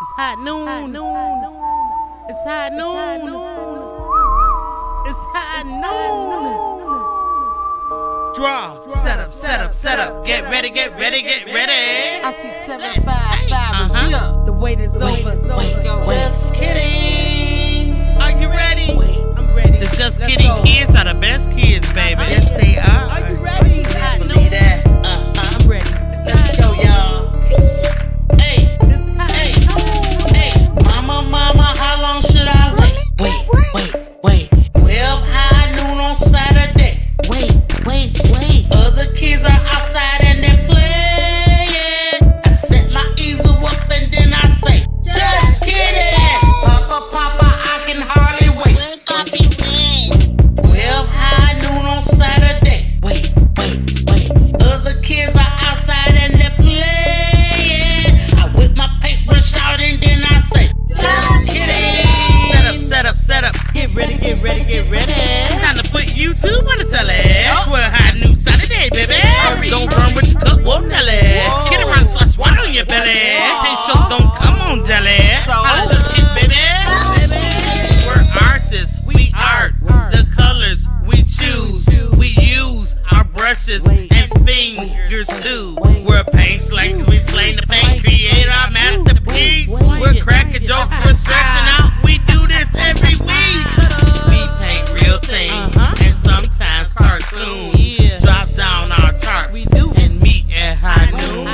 It's hot noon. It's hot noon. It's hot noon. Draw. Set up. Get ready. IT 755 is here. The wait is over. Let's go. Just kidding. Are you ready? I'm ready. The Just Kidding kids are the best kids, baby. Yes, they are. Are you ready? It's hot Believe noon. that. I'm ready. Let's go, y'all. Hey, It's hot noon. hey. Mama, how long should I wait? Wait. 12 high noon on Saturday. Wait. Other kids are outside and they're playing. I set my easel up and then I say, just kidding. Papa, I can hardly wait. 12 high noon on Saturday. Wait. Other kids are outside and they're playing. I whip my paintbrush out and then I say, just kidding. Set up. Get ready. Time to put YouTube on the telly. 12 hot new Saturday, baby. Don't run with your cup, whoa, Nelly. Get around, slush water on your belly. Paint shows don't come on, jelly. I look it, baby. We're artists, we art. The colors we choose. We use our brushes and fingers too. We're paint slangs, we slang the paint, create our masterpiece. We're cracking jokes, we're stretching out. We do this every week. We paint real things and sometimes cartoons. Drop down our tarps and meet at high noon.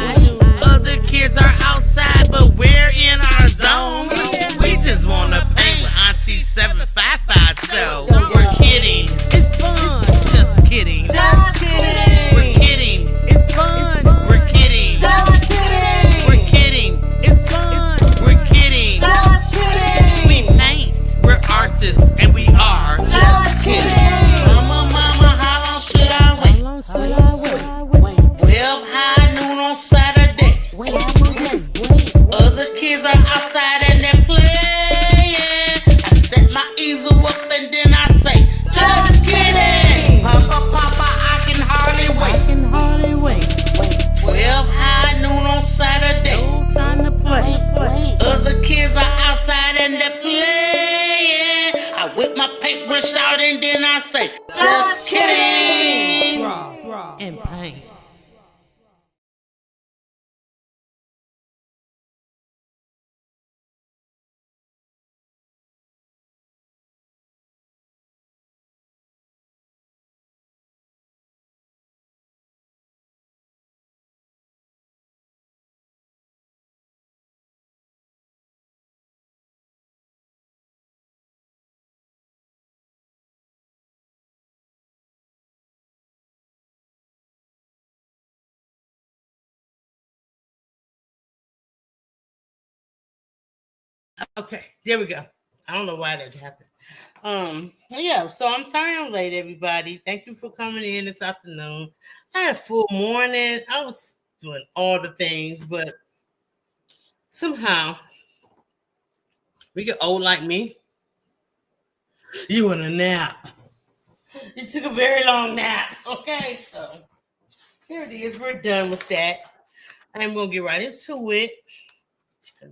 Other kids are outside, but we're in our zone. We just wanna paint with Auntie 755 show. We're kidding, It's fun. just kidding. We're kidding, It's fun. we're kidding. We're kidding, It's fun. we're kidding. We paint, we're artists, and we are just kidding. Mama, how long should I wait? 12 high noon on Saturday. Other kids are outside and they're playing. I set my easel up and then I say, just kidding. Papa, I can hardly wait. 12 high noon on Saturday. No time to play. Other kids are outside and they're playing. I whip my paintbrush out and then I say, just kidding. Draw. And paint. Okay, there we go. I don't know why that happened. Yeah, so I'm sorry I'm late, everybody. Thank you for coming in this afternoon. I had a full morning. I was doing all the things, but somehow we get old like me. You want a nap. You took a very long nap. Okay, so here it is. We're done with that. I'm gonna get right into it.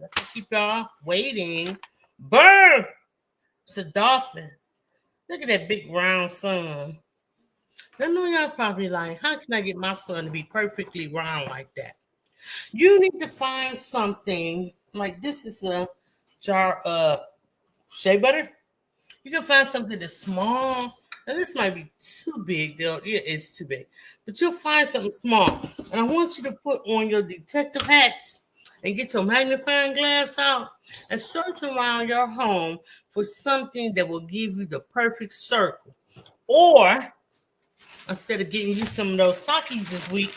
Let's keep y'all waiting. Burr! It's a dolphin. Look at that big round sun. I know y'all probably like, how can I get my sun to be perfectly round like that? You need to find something like this is a jar of shea butter. You can find something that's small. Now this might be too big, though. Yeah, it's too big. But you'll find something small. And I want you to put on your detective hats and get your magnifying glass out and search around your home for something that will give you the perfect circle. Or instead of getting you some of those Takis this week,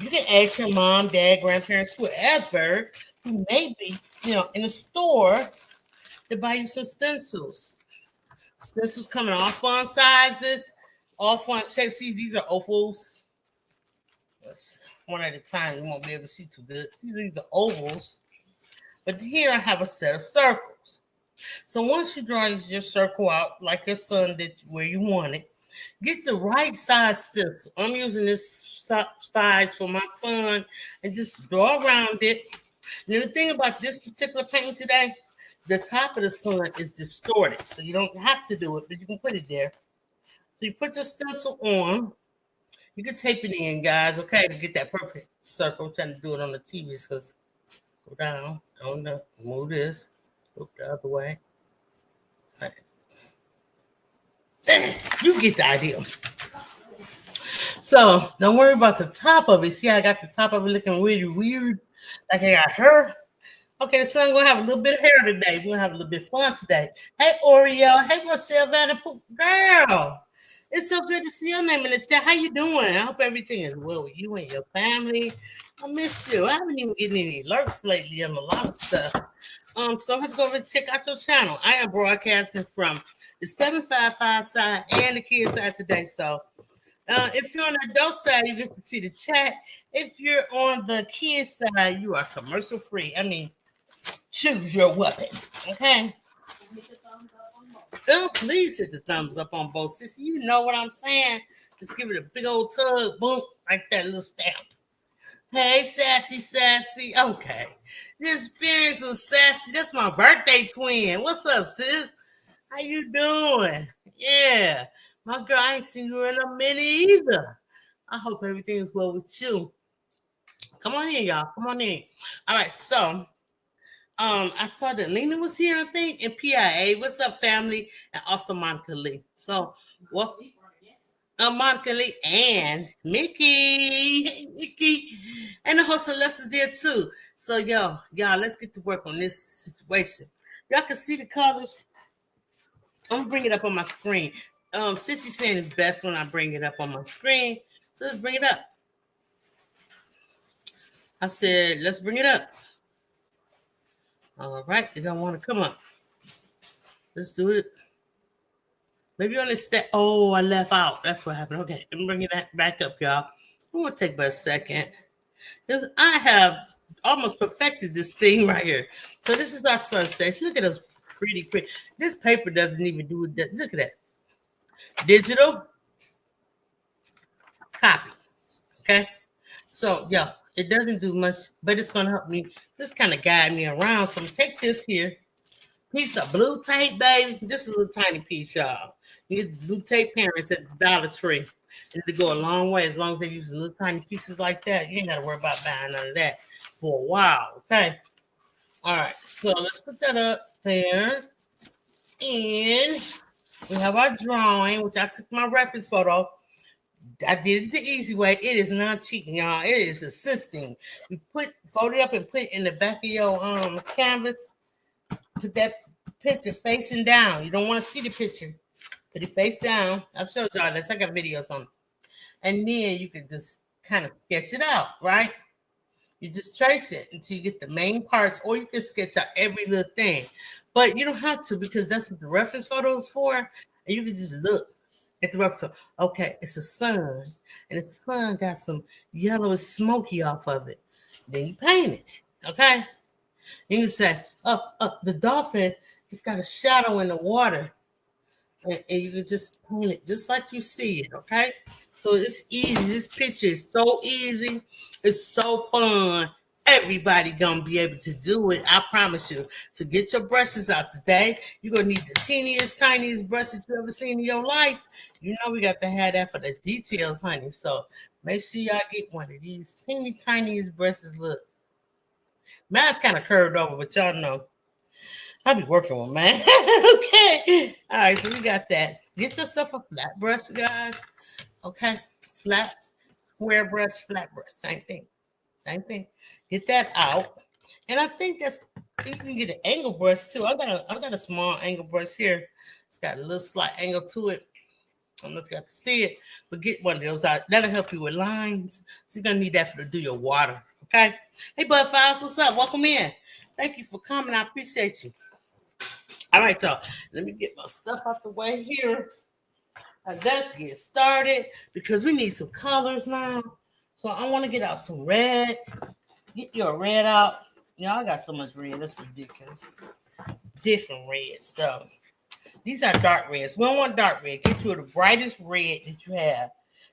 you can ask your mom, dad, grandparents, whoever who may be, in the store to buy you some stencils. Stencils come in all fun sizes, all fun shapes. See, these are ovals. Let's one at a time. You won't be able to see too good. See, these are ovals. But here I have a set of circles. So once you draw your circle out, like your sun did where you want it, get the right size stencil. I'm using this size for my son and just draw around it. Now, the thing about this particular painting today, the top of the sun is distorted. So you don't have to do it, but you can put it there. So you put the stencil on. You can tape it in, guys, okay, to get that perfect circle. I'm trying to do it on the TV because go down, move this, look the other way. Right. You get the idea. So don't worry about the top of it. See, I got the top of it looking really weird, like I got hair. Okay, the sun gonna have a little bit of hair today. We're gonna have a little bit of fun today. Hey, Oreo. Hey, Marcel Vanderpool. Girl, it's so good to see your name in the chat. How you doing? I hope everything is well with you and your family. I miss you. I haven't even getting any alerts lately on a lot of stuff. So I'm gonna go over and check out your channel. I am broadcasting from the 755 side and the kids side today. So if you're on the adult side, you get to see the chat. If you're on the kids side, you are commercial free. I mean, choose your weapon. Okay. Oh, please hit the thumbs up on both. Sissy, you know what I'm saying. Just give it a big old tug, boom, like that little stamp. Hey, sassy. Okay. The experience was sassy. That's my birthday twin. What's up, sis? How you doing? Yeah. My girl, I ain't seen you in a minute either. I hope everything is well with you. Come on in, y'all. Come on in. All right, so I saw that Lena was here, I think, and PIA. What's up, family? And also Monica Lee. So, what? Monica Lee and Mickey. Hey, Mickey. And the host Celeste is there too. So, y'all, let's get to work on this situation. Y'all can see the colors. I'm gonna bring it up on my screen. Sissy saying it's best when I bring it up on my screen. So let's bring it up. I said, let's bring it up. All right, you don't want to come up. Let's do it. Maybe on this step. Oh, I left out. That's what happened. Okay, let me bring it back up, y'all. I'm gonna take about a second. Because I have almost perfected this thing right here. So this is our sunset. Look at us pretty. This paper doesn't even do it. Look at that. Digital copy. Okay. So, yeah, it doesn't do much, but it's going to help me. This kind of guide me around. So I'm going to take this here. Piece of blue tape, baby. This is a little tiny piece, y'all. You get blue tape parents at the Dollar Tree. And to go a long way, as long as they use little tiny pieces like that, you ain't got to worry about buying none of that for a while. Okay. All right. So let's put that up there. And we have our drawing, which I took my reference photo. I did it the easy way. It is not cheating, y'all. It is assisting. You fold it up and put it in the back of your canvas. Put that picture facing down. You don't want to see the picture. Put it face down. I've showed y'all this. I got videos on it. And then you can just kind of sketch it out, right? You just trace it until you get the main parts, or you can sketch out every little thing. But you don't have to, because that's what the reference photo is for. And you can just look at the reference photo. Okay, it's a sun. And the sun got some yellowish smoky off of it. Then you paint it. Okay? And you say, the dolphin, it's got a shadow in the water. And you can just paint it just like you see it, okay? So it's easy. This picture is so easy. It's so fun. Everybody gonna be able to do it. I promise you. So get your brushes out today. You're gonna need the teeniest, tiniest brush that you ever seen in your life. You know we got to have that for the details, honey. So make sure y'all get one of these teeny, tiniest brushes. Look. Mine's kind of curved over, but y'all know. I'll be working with mine. Okay. All right, so we got that. Get yourself a flat brush, guys. Okay. Flat, square brush, flat brush. Same thing. Get that out. And I think you can get an angle brush too. I got a small angle brush here. It's got a little slight angle to it. I don't know if y'all can see it, but get one of those out. That'll help you with lines. So you're gonna need that to do your water. Okay. Hey, Bud Files, what's up? Welcome in. Thank you for coming. I appreciate you. All right, y'all. Let me get my stuff out the way here. Let's get started because we need some colors now. So I want to get out some red. Get your red out. Y'all got so much red. That's ridiculous. Different red stuff. These are dark reds. We don't want dark red. Get you the brightest red that you have.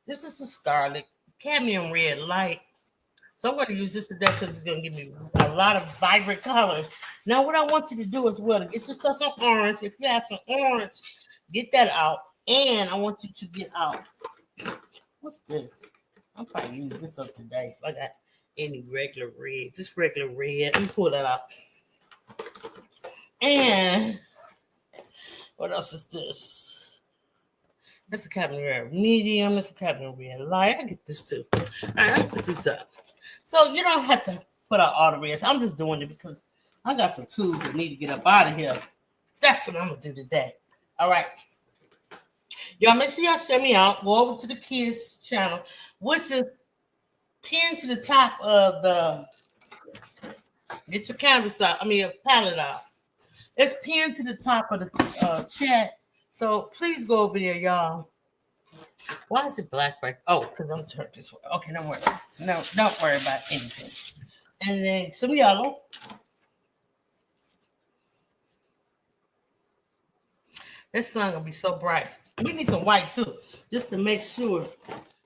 This is a scarlet, cadmium red light. So I'm going to use this today because it's going to give me a lot of vibrant colors. Now, what I want you to do as well, to get yourself some orange. If you have some orange, get that out. And I want you to get out. What's this? I'll probably use this up today if I got any regular red. This regular red. Let me pull that out. And what else is this? That's a Captain Red medium. That's a Captain Red light. I get this too. All right, I'll put this up. So you don't have to put out all the reds. I'm just doing it because I got some tools that need to get up out of here. That's what I'm going to do today. All right. Y'all make sure y'all share me out. Go over to the kids channel, which is pinned to the top of the, get your canvas out. I mean, your palette out. It's pinned to the top of the chat. So please go over there, y'all. Why is it black right? Oh, because I'm turned this way. Okay, don't worry. No, don't worry about anything. And then some yellow. This sun gonna be so bright. We need some white too, just to make sure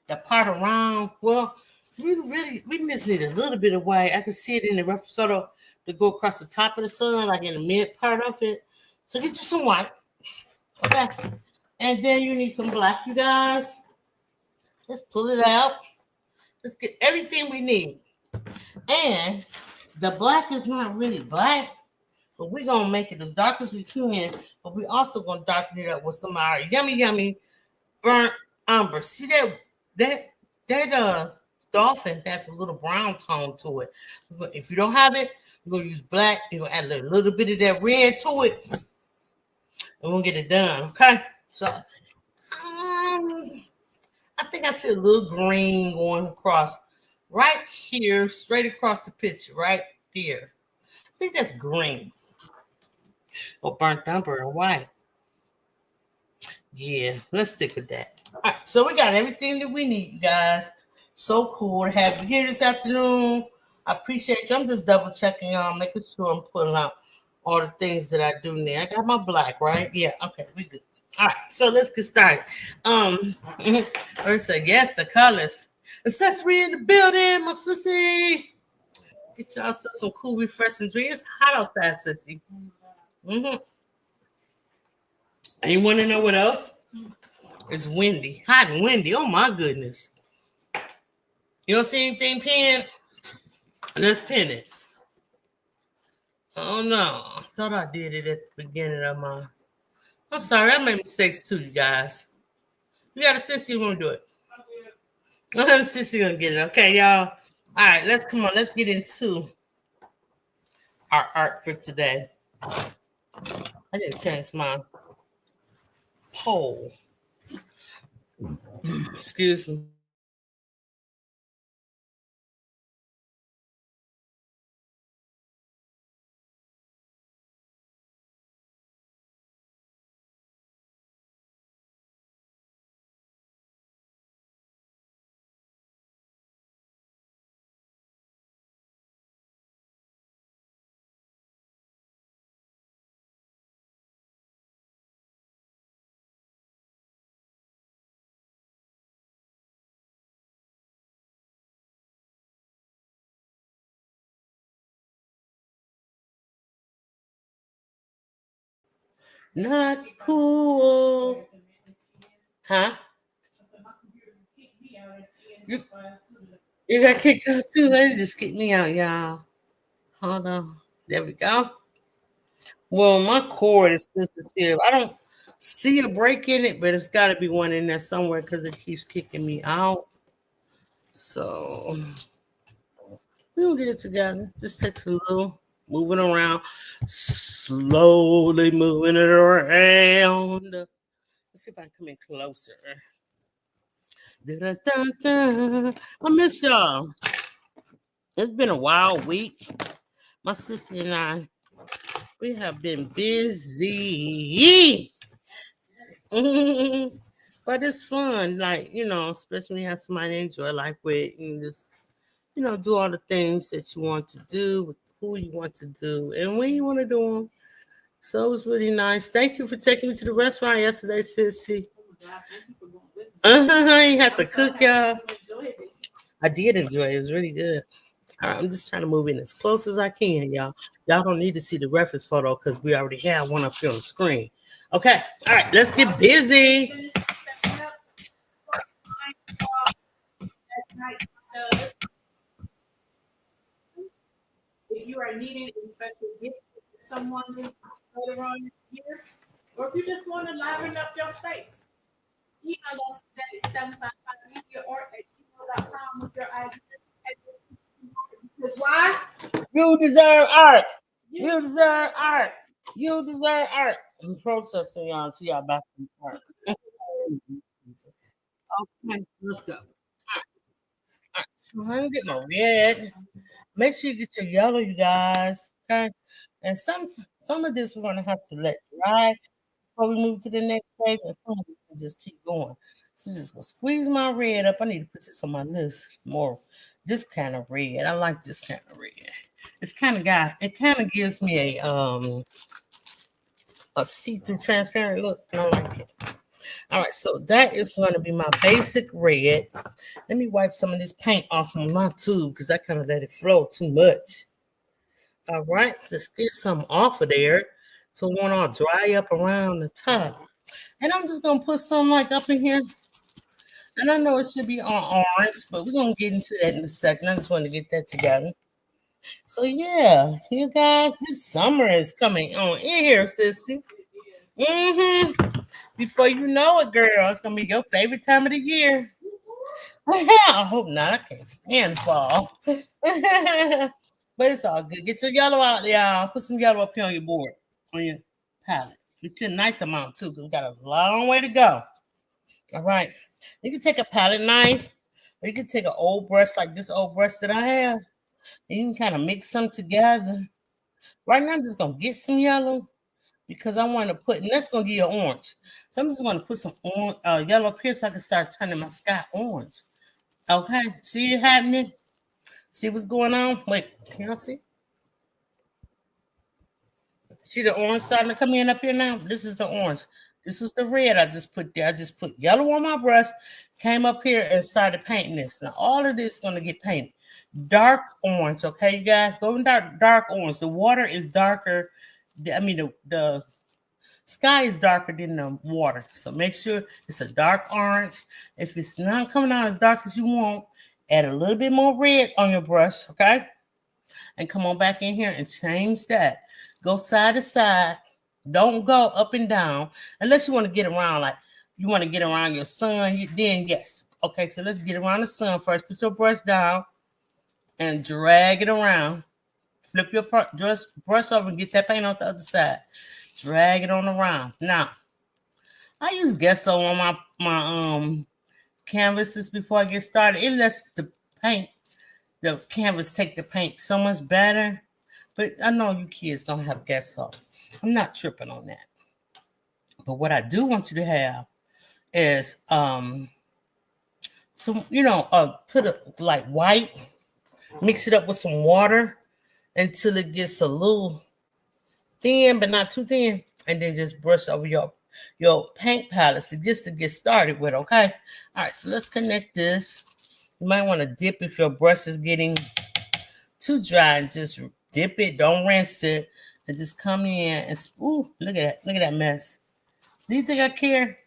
the part around. Well, we just need a little bit of white. I can see it in the rough sort of to go across the top of the sun, like in the mid part of it. So get you some white. Okay. And then you need some black, you guys. Just pull it out. Let's get everything we need. And the black is not really black, but we're going to make it as dark as we can. But we're also going to darken it up with some of our yummy burnt umber. See that Dolphin has a little brown tone to it. If you don't have it, you're going to use black. You're going to add a little bit of that red to it. And we'll get it done, okay? So, I think I see a little green going across right here, straight across the picture, right here. I think that's green. Or burnt umber or white. Yeah, let's stick with that. All right, so we got everything that we need, you guys. So cool to have you here this afternoon. I appreciate you. I'm just double checking y'all, making sure I'm putting out all the things that I do need. I got my black, right? Yeah, okay, we good. All right, so let's get started. First, yes, the colors. Accessory in the building, my sissy. Get y'all some cool, refreshing drinks. It's hot outside, sissy. And you want to know what else? It's windy, hot and windy. Oh my goodness! You don't see anything pinned? Let's pin it. Oh no! I thought I did it at the beginning of my. I'm sorry, I made mistakes too, you guys. You got a sissy, you want to do it? The sissy gonna get it. Okay, y'all. All right, let's get into our art for today. I didn't change my poll. Excuse me. Not cool. Huh? You got kicked out too? They just kicked me out, y'all. Hold on. There we go. Well, my cord is sensitive. I don't see a break in it, but it's got to be one in there somewhere because it keeps kicking me out. So we'll get it together. This takes a little moving around, slowly moving it around. Let's see if I can come in closer. Da-da-da-da. I miss y'all. It's been a wild week. My sister and I, we have been busy. But it's fun, like, especially when you have somebody to enjoy life with and just, do all the things that you want to do with who you want to do and when you want to do them. So it was really nice. Thank you for taking me to the restaurant yesterday, sissy. You have to cook, y'all. I did enjoy it. It was really good. All right, I'm just trying to move in as close as I can, y'all. Y'all don't need to see the reference photo because we already have one up here on the screen. Okay, all right, let's get busy. If you are needing a special gift for someone who's later on in the year, or if you just want to liven up your space, email us today at 755media or at gmail.com with your ideas. Because why? You deserve art. You deserve art. You deserve art. I'm processing y'all until y'all back from art. Okay, let's go. All right, so I'm gonna get my red. Make sure you get your yellow, you guys. Okay. And some of this we're gonna have to let dry before we move to the next phase, and some of it we just keep going. So just gonna squeeze my red up. I need to put this on my list more. This kind of red. I like this kind of red. It's kind of it kind of gives me a see-through transparent look, and I like it. All right, so that is going to be my basic red. Let me wipe some of this paint off on my tube because I kind of let it flow too much. All right, let's get some off of there so it won't all dry up around the top. And I'm just going to put some like up in here. And I know it should be on orange, but we're going to get into that in a second. I just want to get that together. So yeah, you guys, this summer is coming on in here, sissy. Before you know it, girl, it's gonna be your favorite time of the year. I hope not. I can't stand fall. But it's all good. Get your yellow out there, y'all. Put some yellow up here on your board, on your palette. It's a nice amount too, because we got a long way to go. All right. You can take a palette knife, or you can take an old brush like this old brush that I have. And you can kind of mix them together. Right now, I'm just gonna get some yellow because I want to put, and that's gonna give you orange. So I'm just gonna put some yellow up here so I can start turning my sky orange. Okay, see it happening? See what's going on? Wait, can y'all see? See the orange starting to come in up here now? This is the orange. This was the red I just put there. I just put yellow on my brush, came up here and started painting this. Now all of this is gonna get painted. Dark orange, okay, you guys? Go in dark orange. The water is darker. I mean, the sky is darker than the water. So make sure it's a dark orange. If it's not coming out as dark as you want, add a little bit more red on your brush, okay? And come on back in here and change that. Go side to side. Don't go up and down unless you want to get around, like you want to get around your sun. Then yes. Okay, so let's get around the sun first. Put your brush down and drag it around. Flip your brush over and get that paint on the other side. Drag it on around. Now, I use gesso on my canvases before I get started. It lets the canvas take the paint so much better. But I know you kids don't have gesso. I'm not tripping on that. But what I do want you to have is some, put a like white, mix it up with some water until it gets a little thin, but not too thin, and then just brush over your paint palette just to get started with, okay? All right, so let's connect this. You might want to dip if your brush is getting too dry, and just dip it, don't rinse it, and just come in and look at that mess. Do you think I care?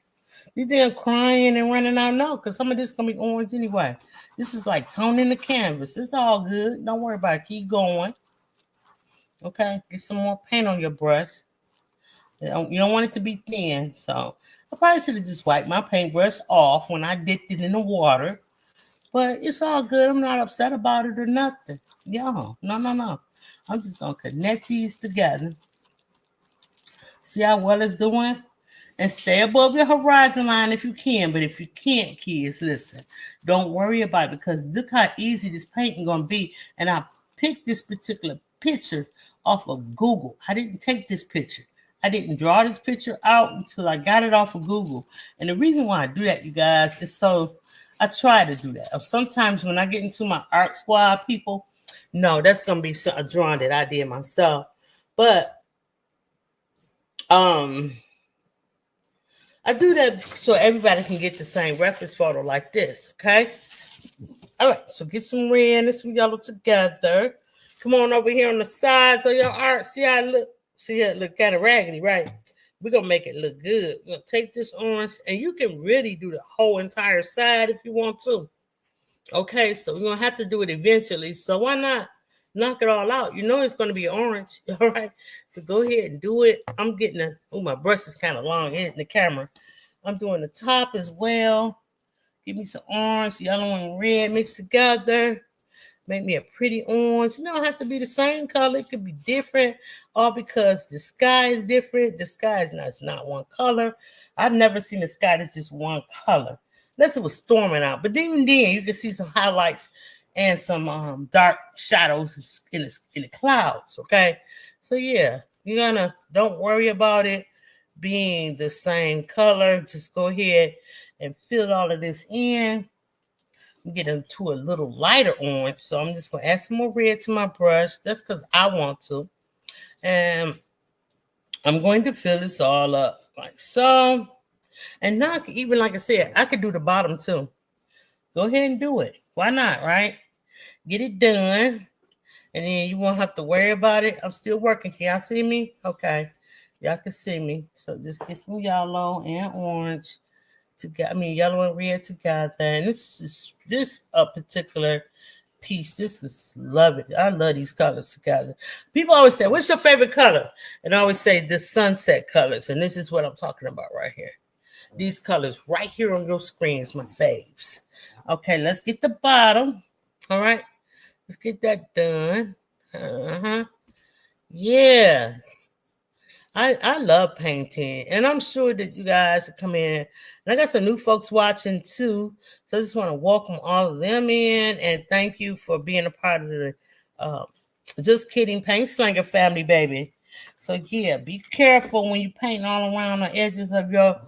Do you think I'm crying and running out? No, because some of this is gonna be orange anyway. This is like toning the canvas. It's all good. Don't worry about it. Keep going. Okay, get some more paint on your brush. You don't want it to be thin, so I probably should have just wiped my paintbrush off when I dipped it in the water. But it's all good. I'm not upset about it or nothing. No. I'm just gonna connect these together. See how well it's doing? And stay above your horizon line if you can. But if you can't, kids, listen. Don't worry about it because look how easy this painting gonna be. And I picked this particular picture off of Google. I didn't take this picture. I didn't draw this picture out until I got it off of Google. And the reason why I do that, you guys, is so I try to do that. Sometimes when I get into my art squad people, no, that's gonna be a drawing that I did myself. But I do that so everybody can get the same reference photo like this, okay? All right, so get some red and some yellow together. Come on over here on the sides of your art. See how it look? See how it look kind of raggedy, right? We're gonna make it look good. We're gonna take this orange, and you can really do the whole entire side if you want to. Okay, so we're gonna have to do it eventually. So why not knock it all out? You know it's gonna be orange, all right? So go ahead and do it. I'm getting my brush is kind of long in the camera. I'm doing the top as well. Give me some orange, yellow, and red mixed together. Make me a pretty orange. It don't have to be the same color. It could be different, all because the sky is different. The sky is not one color. I've never seen the sky that's just one color. Unless it was storming out. But even then, you can see some highlights and some dark shadows in the clouds, okay? So, yeah, don't worry about it being the same color. Just go ahead and fill all of this in. Get into a little lighter orange. So I'm just going to add some more red to my brush. That's because I want to. And I'm going to fill this all up like so. And now, even like I said, I could do the bottom too. Go ahead and do it. Why not, right? Get it done. And then you won't have to worry about it. I'm still working. Can y'all see me? Okay. Y'all can see me. So just get some yellow and orange together. Yellow and red together. And this particular piece. This is love it. I love these colors together. People always say, "What's your favorite color?" And I always say the sunset colors. And this is what I'm talking about right here. These colors right here on your screen is my faves. Okay, let's get the bottom. All right, let's get that done. Yeah. I love painting, and I'm sure that you guys come in. And I got some new folks watching too, so I just want to welcome all of them in and thank you for being a part of the Just Kidding Paint Slinger family, baby. So yeah, be careful when you paint all around the edges of your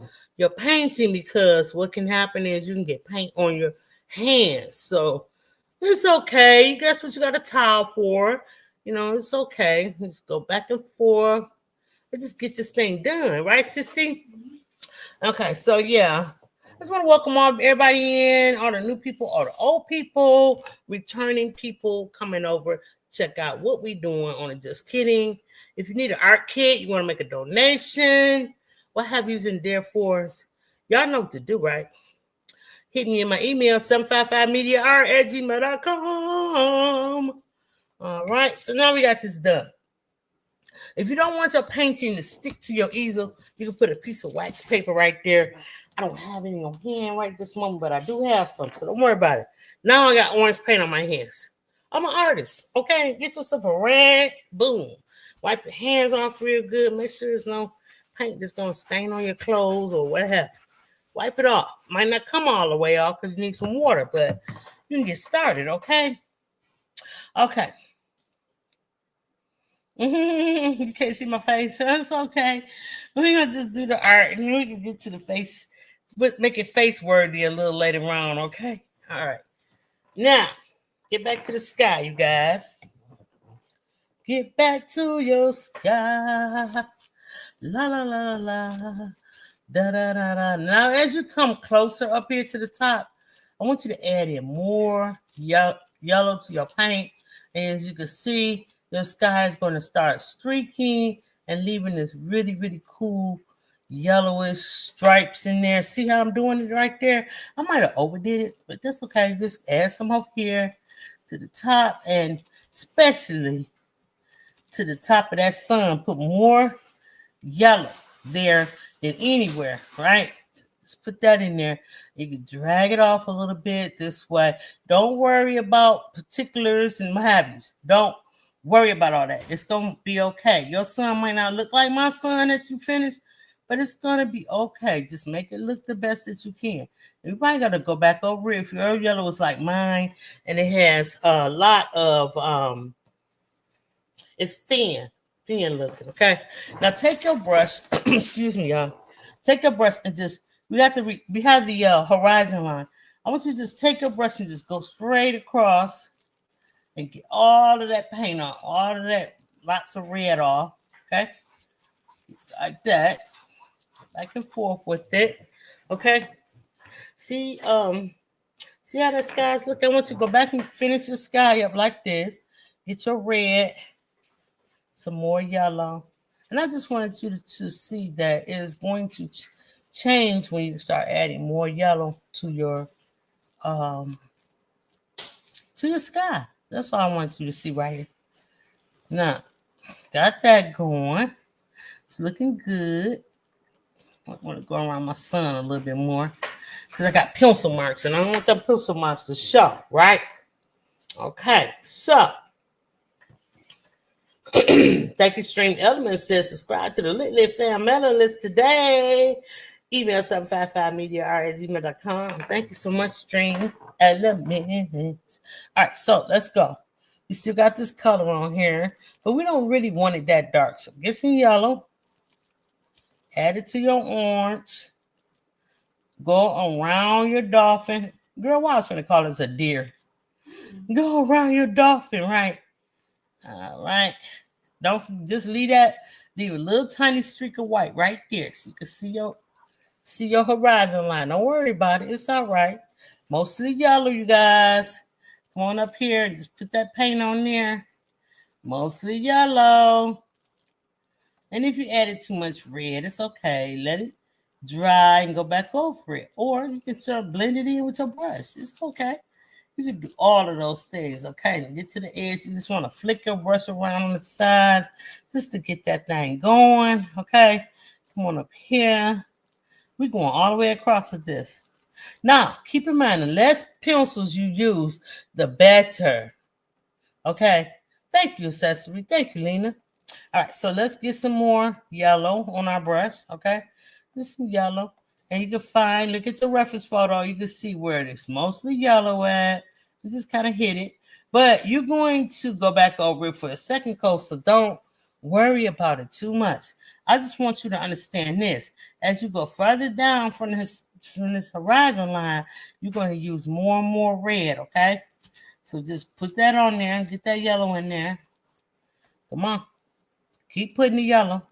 painting, because what can happen is you can get paint on your hands. So it's okay. Guess what you got a towel for? It's okay. Just go back and forth. Just get this thing done, right, sissy? Okay, so yeah. I just want to welcome everybody in, all the new people, all the old people, returning people coming over. Check out what we're doing on it. Just Kidding. If you need an art kit, you want to make a donation, what have you's in there for us? Y'all know what to do, right? Hit me in my email, 755mediaart@gmail.com. All right, so now we got this done. If you don't want your painting to stick to your easel, you can put a piece of wax paper right there. I don't have any on hand right this moment, but I do have some, so don't worry about it. Now I got orange paint on my hands. I'm an artist, okay? Get yourself a rag, boom. Wipe your hands off real good. Make sure there's no paint that's going to stain on your clothes or whatever. Wipe it off. Might not come all the way off because you need some water, but you can get started, okay? Okay. You can't see my face. That's okay. We're going to just do the art and then we can get to the face, but make it face worthy a little later on, okay? All right. Now, get back to the sky, you guys. Get back to your sky. La, la, la, la, da, da, da, da. Now, as you come closer up here to the top, I want you to add in more yellow to your paint. And as you can see, the sky is going to start streaking and leaving this really, really cool yellowish stripes in there. See how I'm doing it right there? I might have overdid it, but that's okay. Just add some up here to the top, and especially to the top of that sun. Put more yellow there than anywhere, right? Just put that in there. You can drag it off a little bit this way. Don't worry about particulars and what have you. Don't worry about all that. It's going to be okay. Your sun might not look like my sun that you finished, but it's going to be okay. Just make it look the best that you can. You probably got to go back over it. If your yellow is like mine and it has a lot of, it's thin looking, okay? Now take your brush, excuse me, y'all. Take your brush and just, we have the horizon line. I want you to just take your brush and just go straight across and get all of that paint off, all of that, lots of red off, okay? Like that. Back and forth with it, okay? See, See how the sky's looking? I want you to go back and finish your sky up like this. Get your red, some more yellow. And I just wanted you to see that it is going to change when you start adding more yellow um to your sky. That's all I want you to see right here. Now, got that going. It's looking good. I want to go around my sun a little bit more because I got pencil marks and I don't want them pencil marks to show, right? Okay, so thank you, Stream Elements says subscribe to the Lit Fam mailing list today. Email 755media@gmail.com. Thank you so much, Stream Elements. All right, so let's go. We still got this color on here, but we don't really want it that dark. So get some yellow, add it to your orange, go around your dolphin. Girl, why I was going to call this a deer? Go around your dolphin, right? All right. Don't just leave a little tiny streak of white right there so you can see your horizon line. Don't worry about it. It's all right. Mostly yellow, you guys. Come on up here and just put that paint on there. Mostly yellow. And if you added too much red, it's okay. Let it dry and go back over it. Or you can sort of blend it in with your brush. It's okay. You can do all of those things, okay? And get to the edge. You just want to flick your brush around on the sides just to get that thing going, okay? Come on up here. We're going all the way across with this. Now, keep in mind, the less pencils you use, the better, okay? Thank you, Accessory. Thank you, Lena. All right, so let's get some more yellow on our brush, okay? Just some yellow. And you can look at your reference photo, you can see where it is mostly yellow at. You just kind of hit it. But you're going to go back over it for a second coat, so don't worry about it too much. I just want you to understand this. As you go further down from this horizon line, you're going to use more and more red, okay? So just put that on there and get that yellow in there. Come on. Keep putting the yellow.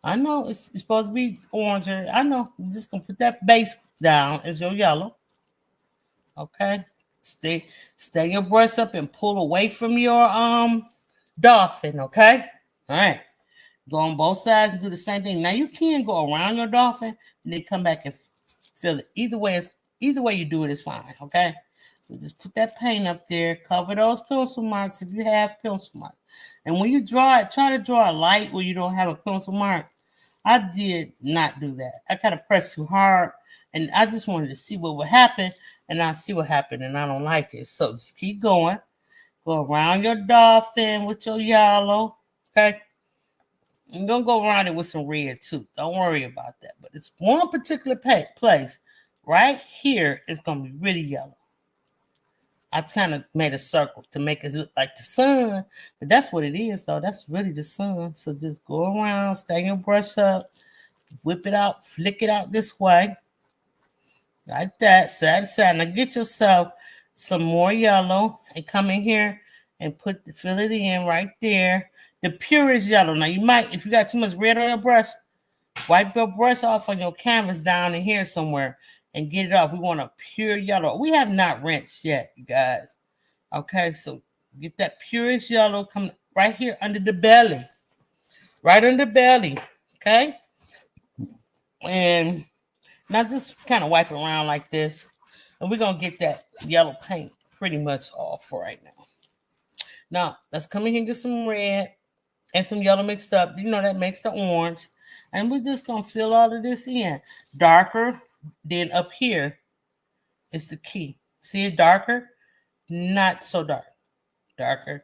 I know it's supposed to be orange. I know. You're just going to put that base down as your yellow. Okay? Stay your brush up and pull away from your dolphin, okay? All right. Go on both sides and do the same thing. Now you can go around your dolphin and then come back and fill it. Either way you do it is fine, okay? So just put that paint up there. Cover those pencil marks if you have pencil marks. And when you draw it, try to draw a light where you don't have a pencil mark. I did not do that. I kind of pressed too hard, and I just wanted to see what would happen, and I see what happened, and I don't like it. So just keep going. Go around your dolphin with your yellow, okay? You're going to go around it with some red, too. Don't worry about that. But it's one particular place right here is going to be really yellow. I kind of made a circle to make it look like the sun, but that's what it is, though. That's really the sun. So just go around, stay your brush up, whip it out, flick it out this way, like that, side to side. Now get yourself some more yellow and come in here and fill it in right there. The purest yellow. Now you might, if you got too much red on your brush, wipe your brush off on your canvas down in here somewhere and get it off. We want a pure yellow. We have not rinsed yet, you guys. Okay, so get that purest yellow, come right here under the belly. Right under the belly, okay? And now just kind of wipe it around like this. And we're going to get that yellow paint pretty much off right now. Now, let's come in here and get some red and some yellow mixed up. You know that makes the orange. And we're just going to fill all of this in. Darker than up here is the key. See it darker? Not so dark. Darker,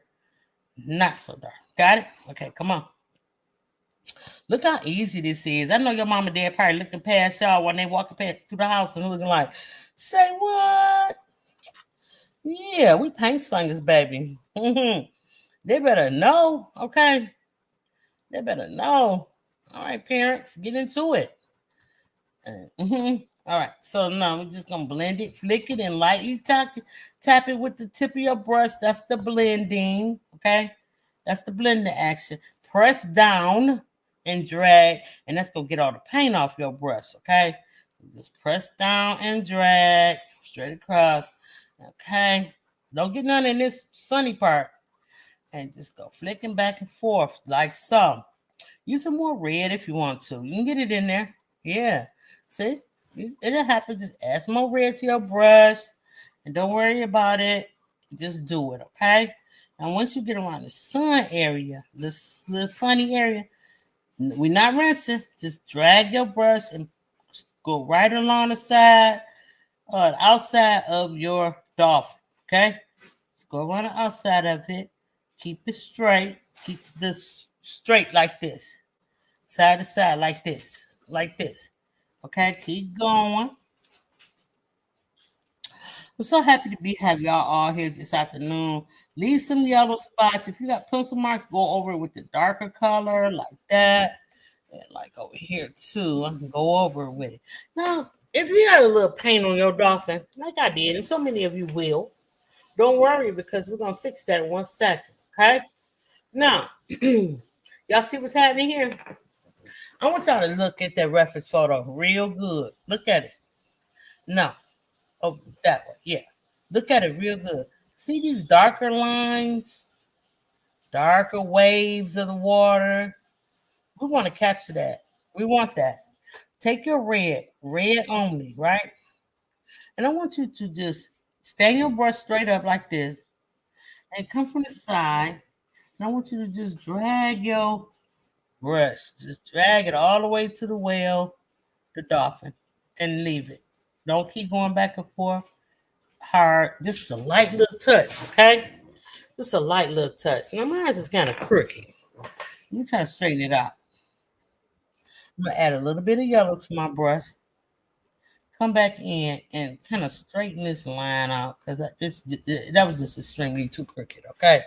not so dark. Got it? Okay, come on. Look how easy this is. I know your mom and dad probably looking past y'all when they walking past through the house and looking like, say what? Yeah, we paint slingers, baby. They better know, okay? They better know. All right, parents, get into it. All right, so now we're just gonna blend it, flick it, and lightly tap it with the tip of your brush. That's the blending, okay? That's the blending action. Press down and drag, and that's gonna get all the paint off your brush, okay? Just press down and drag, straight across. Okay, don't get none in this sunny part, and just go flicking back and forth like so. Use some more red if you want to. You can get it in there. Yeah, see, it'll happen. Just add some more red to your brush, and don't worry about it. Just do it, okay? And once you get around the sun area, this little sunny area, we're not rinsing. Just drag your brush and go right along the side, the outside of your dolphin. Okay, let's go around the outside of it. Keep it straight. Keep this straight like this, side to side like this, like this. Okay, keep going. I'm so happy to have y'all all here this afternoon. Leave some yellow spots. If you got pencil marks, go over it with the darker color like that. And like over here too. I can go over with it. Now, if you had a little paint on your dolphin, like I did, and so many of you will, don't worry because we're gonna fix that in 1 second. Okay? Now, y'all see what's happening here? I want y'all to look at that reference photo real good. Look at it. No. Oh, that one. Yeah. Look at it real good. See these darker lines? Darker waves of the water. We want to capture that. We want that. Take your red only, right? And I want you to just stand your brush straight up like this and come from the side. And I want you to just drag your brush. Just drag it all the way to the whale, the dolphin, and leave it. Don't keep going back and forth hard. Just a light little touch, okay? Just a light little touch. Now, mine is kind of crooked. Let me try to straighten it out. I'm going to add a little bit of yellow to my brush. Come back in and kind of straighten this line out because that was just extremely too crooked, okay?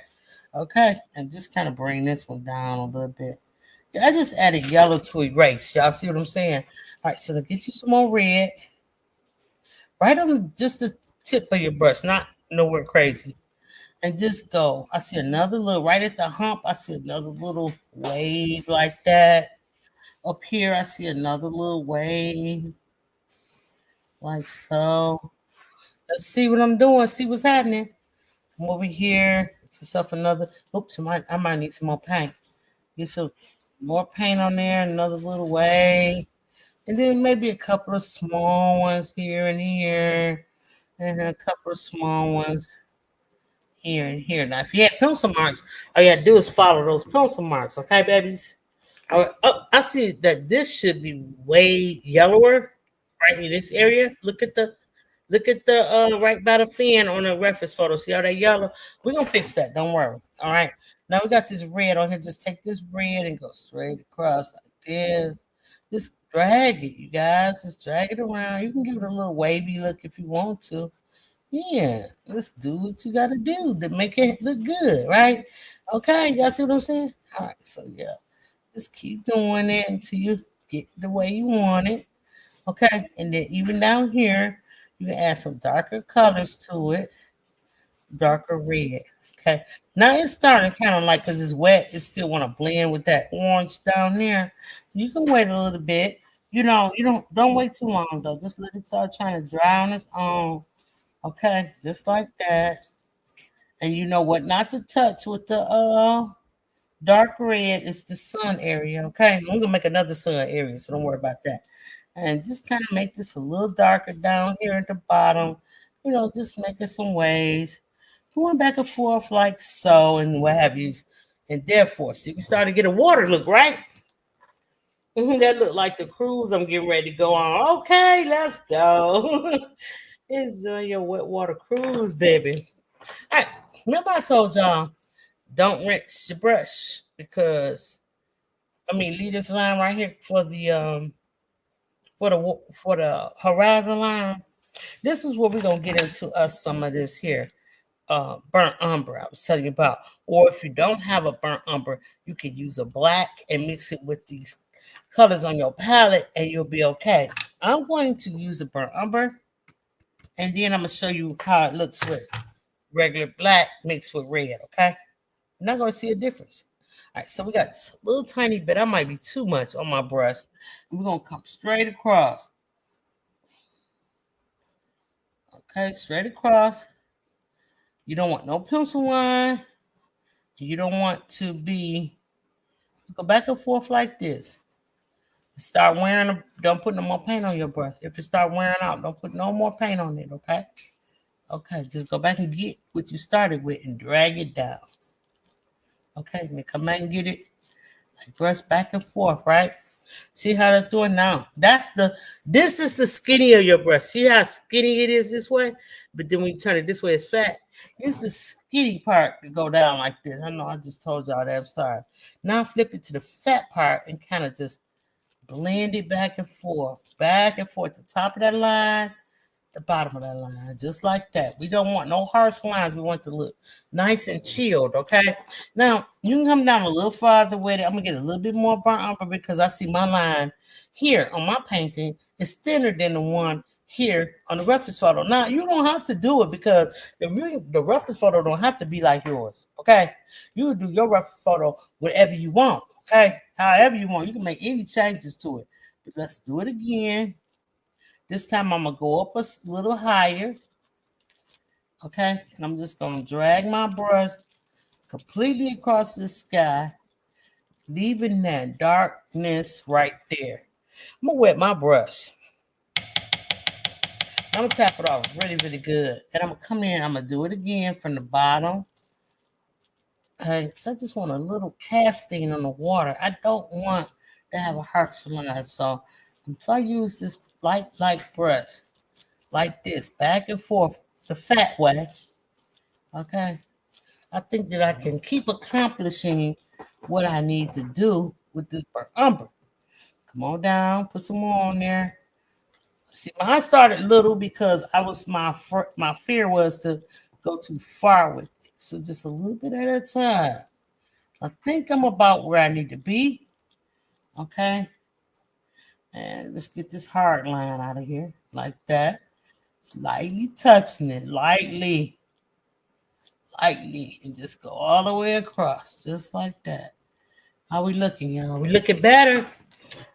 Okay, and just kind of bring this one down a little bit. Yeah, I just added yellow to erase. Y'all see what I'm saying? All right, so to get you some more red, right on just the tip of your brush, not nowhere crazy. And just go. I see another little, right at the hump, I see another little wave like that. Up here, I see another little wave like so. Let's see what I'm doing. See what's happening. Come over here. Get yourself another. Oops, I might need some more paint. Get some more paint on there. Another little wave. And then maybe a couple of small ones here and here. And a couple of small ones here and here. Now, if you had pencil marks, all you have to do is follow those pencil marks. Okay, babies? All right. Oh, I see that this should be way yellower right in this area. Look at the right by the fin on the reference photo. See all that yellow? We're gonna fix that. Don't worry. All right. Now we got this red on here. Just take this red and go straight across like this. Just drag it, you guys. Just drag it around. You can give it a little wavy look if you want to. Yeah, let's do what you gotta do to make it look good, right? Okay, y'all see what I'm saying? All right, so yeah. Just keep doing it until you get the way you want it. Okay, and then even down here, you can add some darker colors to it, darker red. Okay, now it's starting kind of like because it's wet, it still want to blend with that orange down there. So you can wait a little bit. You don't wait too long though. Just let it start trying to dry on its own. Okay, just like that. And you know what not to touch with the dark red is the sun area, okay? I'm gonna make another sun area, so don't worry about that. And just kind of make this a little darker down here at the bottom. Just making some waves, going back and forth like so, and what have you. And therefore, see, we started to get a water look, right? That looked like the cruise I'm getting ready to go on. Okay, let's go. Enjoy your wet water cruise, baby. All right, remember I told y'all don't rinse your brush because leave this line right here for the horizon line. This is where we're gonna get into some of this here burnt umber I was telling you about. Or if you don't have a burnt umber, you can use a black and mix it with these colors on your palette and you'll be okay. I'm going to use a burnt umber and then I'm gonna show you how it looks with regular black mixed with red, okay? You're not going to see a difference. All right, so we got just a little tiny bit. That might be too much on my brush. We're going to come straight across. Okay, straight across. You don't want no pencil line. You don't want to be go back and forth like this. Start wearing. Don't put no more paint on your brush. If it start wearing out, don't put no more paint on it. Okay. Okay. Just go back and get what you started with and drag it down. Okay. Then come back and get it. Like brush back and forth. Right. See how that's doing now? This is the skinny of your brush. See how skinny it is this way? But then when you turn it this way, it's fat. Use the skinny part to go down like this. I know I just told y'all that. I'm sorry. Now flip it to the fat part and kind of just blend it back and forth. Back and forth. The top of that line, the bottom of that line. Just like that. We don't want no harsh lines. We want to look nice and chilled, okay? Now, you can come down a little farther with it. I'm going to get a little bit more burnt umber because I see my line here on my painting is thinner than the one here on the reference photo. Now, you don't have to do it because the reference photo don't have to be like yours, okay? You can do your reference photo whatever you want, okay? However you want. You can make any changes to it. But let's do it again. This time I'm going to go up a little higher. Okay. And I'm just going to drag my brush completely across the sky, leaving that darkness right there. I'm going to wet my brush. I'm going to tap it off really, really good. And I'm going to come in. I'm going to do it again from the bottom. Okay. So I just want a little casting on the water. I don't want to have a harsh line. So if I use this light brush like this, back and forth, the fat way, okay, I think that I can keep accomplishing what I need to do with this burnt umber. Come on down, put some more on there. See, mine started little because my fear was to go too far with it. So just a little bit at a time. I think I'm about where I need to be. Okay. And let's get this hard line out of here like that. Slightly touching it, lightly, and just go all the way across, just like that. How we looking, y'all? We looking better?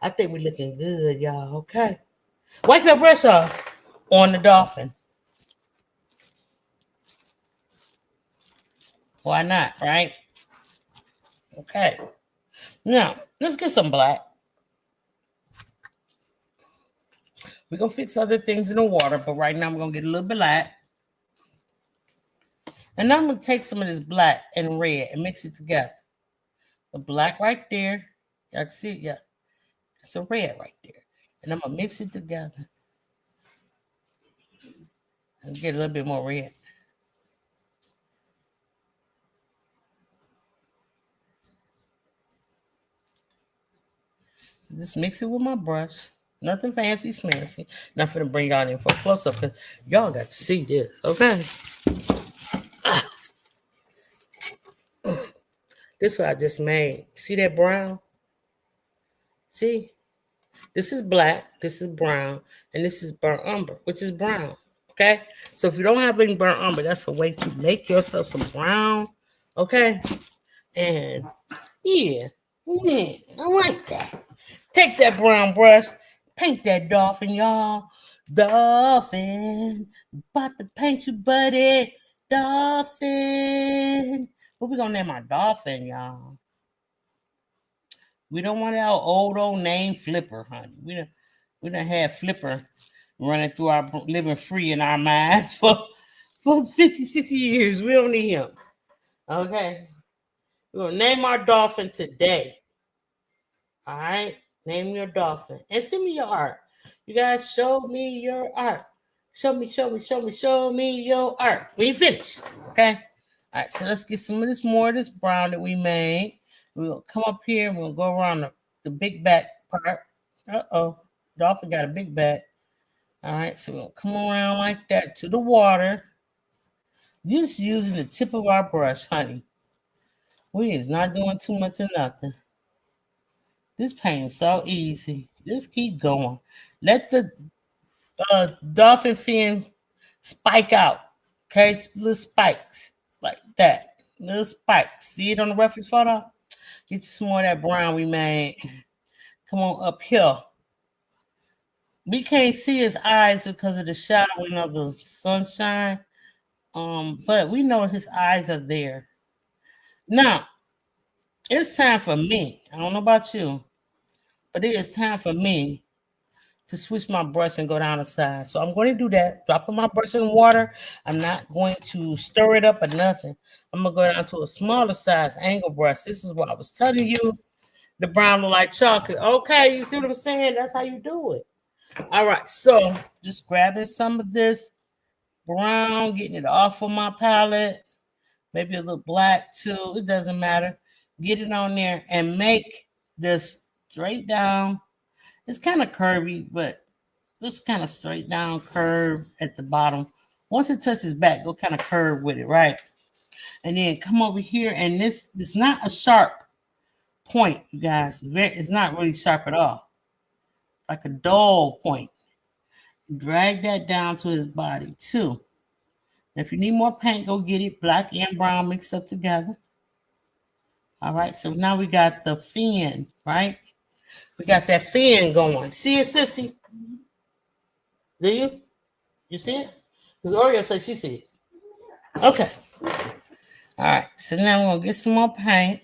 I think we looking good, y'all. Okay. Wipe your brush off on the Dolphin. Why not, right? Okay. Now, let's get some black. We're going to fix other things in the water, but right now I'm going to get a little black. And now I'm going to take some of this black and red and mix it together. The black right there. Y'all can see it? Yeah. It's a red right there. And I'm going to mix it together. And get a little bit more red. Just mix it with my brush. Nothing fancy smancy. Nothing to bring y'all in for a close-up because y'all got to see this, okay? This is what I just made. See that brown? See? This is black, this is brown, and this is burnt umber, which is brown, okay? So if you don't have any burnt umber, that's a way to make yourself some brown, okay? And yeah, I like that. Take that brown brush, paint that dolphin, y'all. Dolphin, about to paint you, buddy. Dolphin. What we gonna name our dolphin, y'all? We don't want our old name Flipper, honey. We done had Flipper running through our living free in our minds for 50, 60 years. We don't need him. Okay. We're gonna name our dolphin today. All right. Name your dolphin. And send me your art. You guys show me your art. Show me your art. When you finish. Okay. All right. So let's get some of this more of this brown that we made. We'll come up here and we'll go around the big back part. Uh-oh. Dolphin got a big back. All right. So we'll come around like that to the water. Just using the tip of our brush, honey. We is not doing too much of nothing. This paint is so easy. Just keep going. Let the dolphin fin spike out. Okay, little spikes like that. Little spikes. See it on the reference photo? Get you some more of that brown we made. Come on up here. We can't see his eyes because of the shadowing of the sunshine. But we know his eyes are there. Now it's time for me. I don't know about you, but it is time for me to switch my brush and go down the side. So I'm going to do that. Dropping my brush in water. I'm not going to stir it up or nothing. I'm gonna go down to a smaller size angle brush. This is what I was telling you. The brown look like chocolate. Okay, you see what I'm saying? That's how you do it. All right, so just grabbing some of this brown, getting it off of my palette, maybe a little black too. It doesn't matter. Get it on there and make this straight down. It's kind of curvy, but this kind of straight down curve at the bottom. Once it touches back, go kind of curve with it, right? And then come over here, and this is not a sharp point, you guys. It's not really sharp at all. Like a dull point. Drag that down to his body too. If you need more paint, go get it. Black and brown mixed up together. All right, so now we got the fin, right? We got that fin going. See it, sissy? Do you? You see it? Because Oreo said she see it. Okay. All right, so now we're going to get some more paint.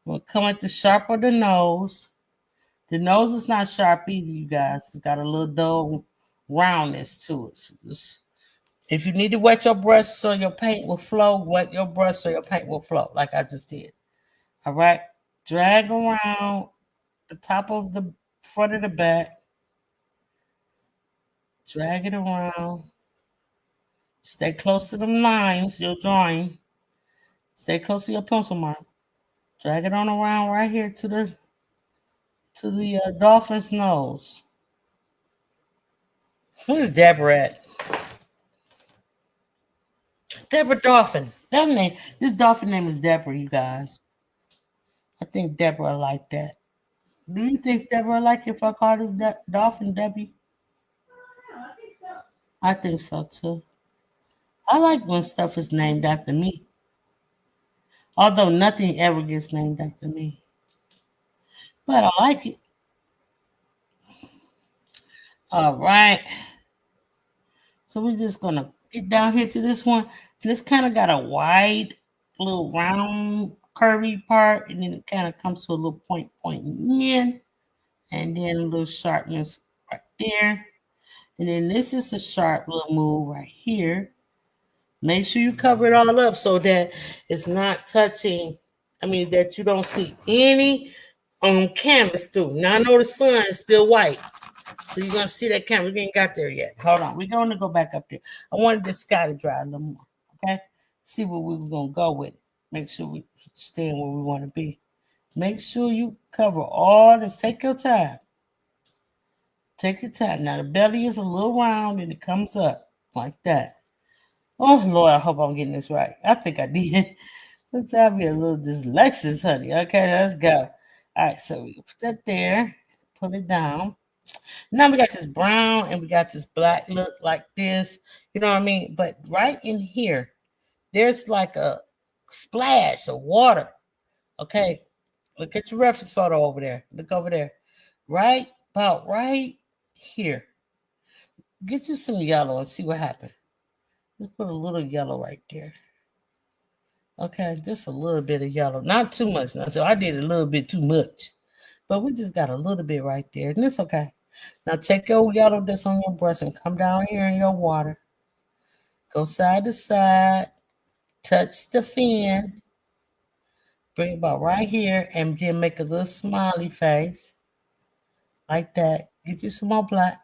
We'll come at the sharp of the nose. The nose is not sharp either, you guys. It's got a little dull roundness to it. So just, if you need to wet your brush so your paint will flow, wet your brush so your paint will flow, like I just did. All right. Drag around the top of the front of the back. Drag it around. Stay close to them lines you're drawing. Stay close to your pencil mark. Drag it on around right here to the dolphin's nose. Where's Deborah at? Deborah Dolphin. This dolphin name is Deborah, you guys. I think Deborah like that. Do you think Deborah like it if I call this dolphin Debbie? I think so. I think so too. I like when stuff is named after me. Although nothing ever gets named after me. But I like it. All right. So we're just going to get down here to this one. And it's kind of got a wide, little round, curvy part. And then it kind of comes to a little point in. And then a little sharpness right there. And then this is a sharp little move right here. Make sure you cover it all up so that it's not touching. That you don't see any canvas through. Now I know the sun is still white. So you're gonna see that camera. We ain't got there yet. Hold on. We're gonna go back up there. I wanted the sky to dry a little more. Okay. See where we were gonna go with it. Make sure we stay where we want to be. Make sure you cover all this. Take your time. Take your time. Now the belly is a little round and it comes up like that. Oh Lord, I hope I'm getting this right. I think I did. Let's have me a little dyslexis, honey. Okay, let's go. All right, so we put that there, put it down. Now we got this brown and we got this black look like this. You know what I mean? But right in here, there's like a splash of water. Okay, look at your reference photo over there. Look over there. Right about right here. Get you some yellow and see what happens. Let's put a little yellow right there. Okay, just a little bit of yellow. Not too much. Now, so I did a little bit too much. But we just got a little bit right there. And it's okay. Now take your yellow that's on your brush and come down here in your water. Go side to side. Touch the fin. Bring it about right here. And then make a little smiley face. Like that. Get you some more black.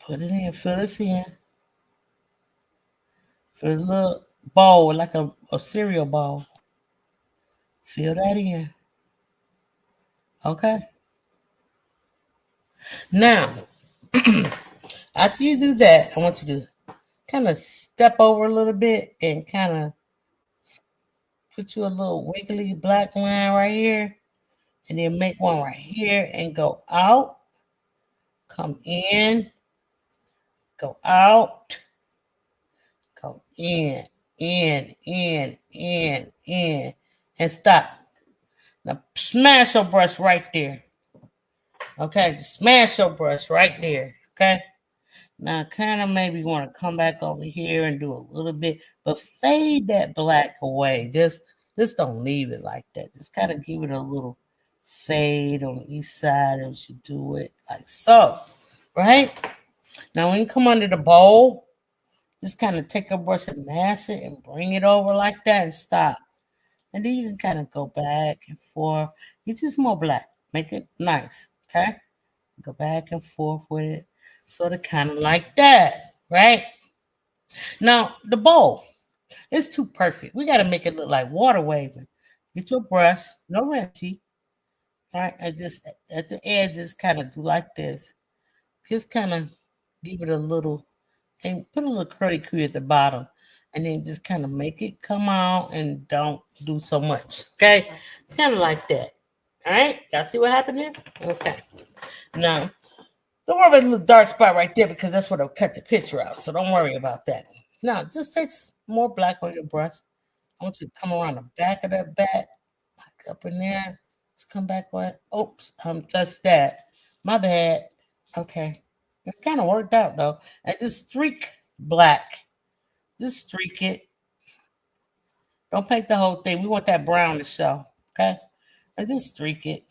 Put it in. Fill this in. Fill a little bowl, like a cereal bowl. Fill that in. Okay. Now, after you do that, I want you to kind of step over a little bit and kind of put you a little wiggly black line right here. And then make one right here and go out. Come in. Go out. Go in. And stop. Now smash your brush right there. Okay, just smash your brush right there. Okay. Now, kind of maybe want to come back over here and do a little bit, but fade that black away. Just don't leave it like that. Just kind of give it a little fade on each side as you do it, like so. Right? Now, when you come under the bowl, just kind of take a brush and mash it and bring it over like that and stop. And then you can kind of go back and forth. Get just more black. Make it nice. Okay? Go back and forth with it. Sort of kind of like that. Right? Now, the bowl. It's too perfect. We got to make it look like water waving. Get your brush. No rinsey. All right? And just at the edges, kind of do like this. Just kind of give it a little, and put a little curly Q at the bottom. And then just kind of make it come out and don't do so much. Okay? Kind of like that. All right? Y'all see what happened there? Okay. Now, don't worry about the little dark spot right there because that's what will cut the picture out. So don't worry about that. Now, just take more black on your brush. I want you to come around the back of that bat. Like up in there. Just come back with, oops, touched that. My bad. Okay. It kind of worked out though. And just streak black. Just streak it. Don't paint the whole thing. We want that brown to show. Okay? And just streak it.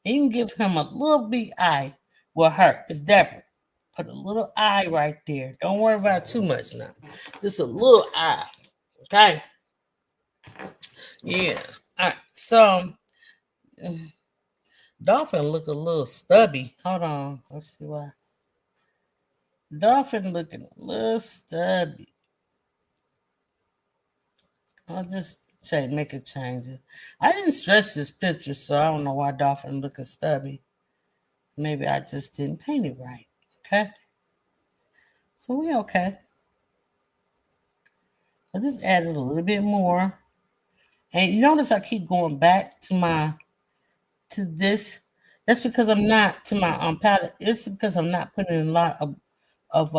And you can give him a little big eye. Well, her. It's Deborah. Put a little eye right there. Don't worry about too much now. Just a little eye. Okay? Yeah. All right. So, Dolphin look a little stubby. Hold on. Let's see why. Dolphin looking a little stubby. I'll just make a change. I didn't stretch this picture, so I don't know why Dolphin looking stubby. Maybe I just didn't paint it right. Okay? So we okay. I just added a little bit more. And you notice I keep going back to this. That's because I'm not to my palette. It's because I'm not putting a lot of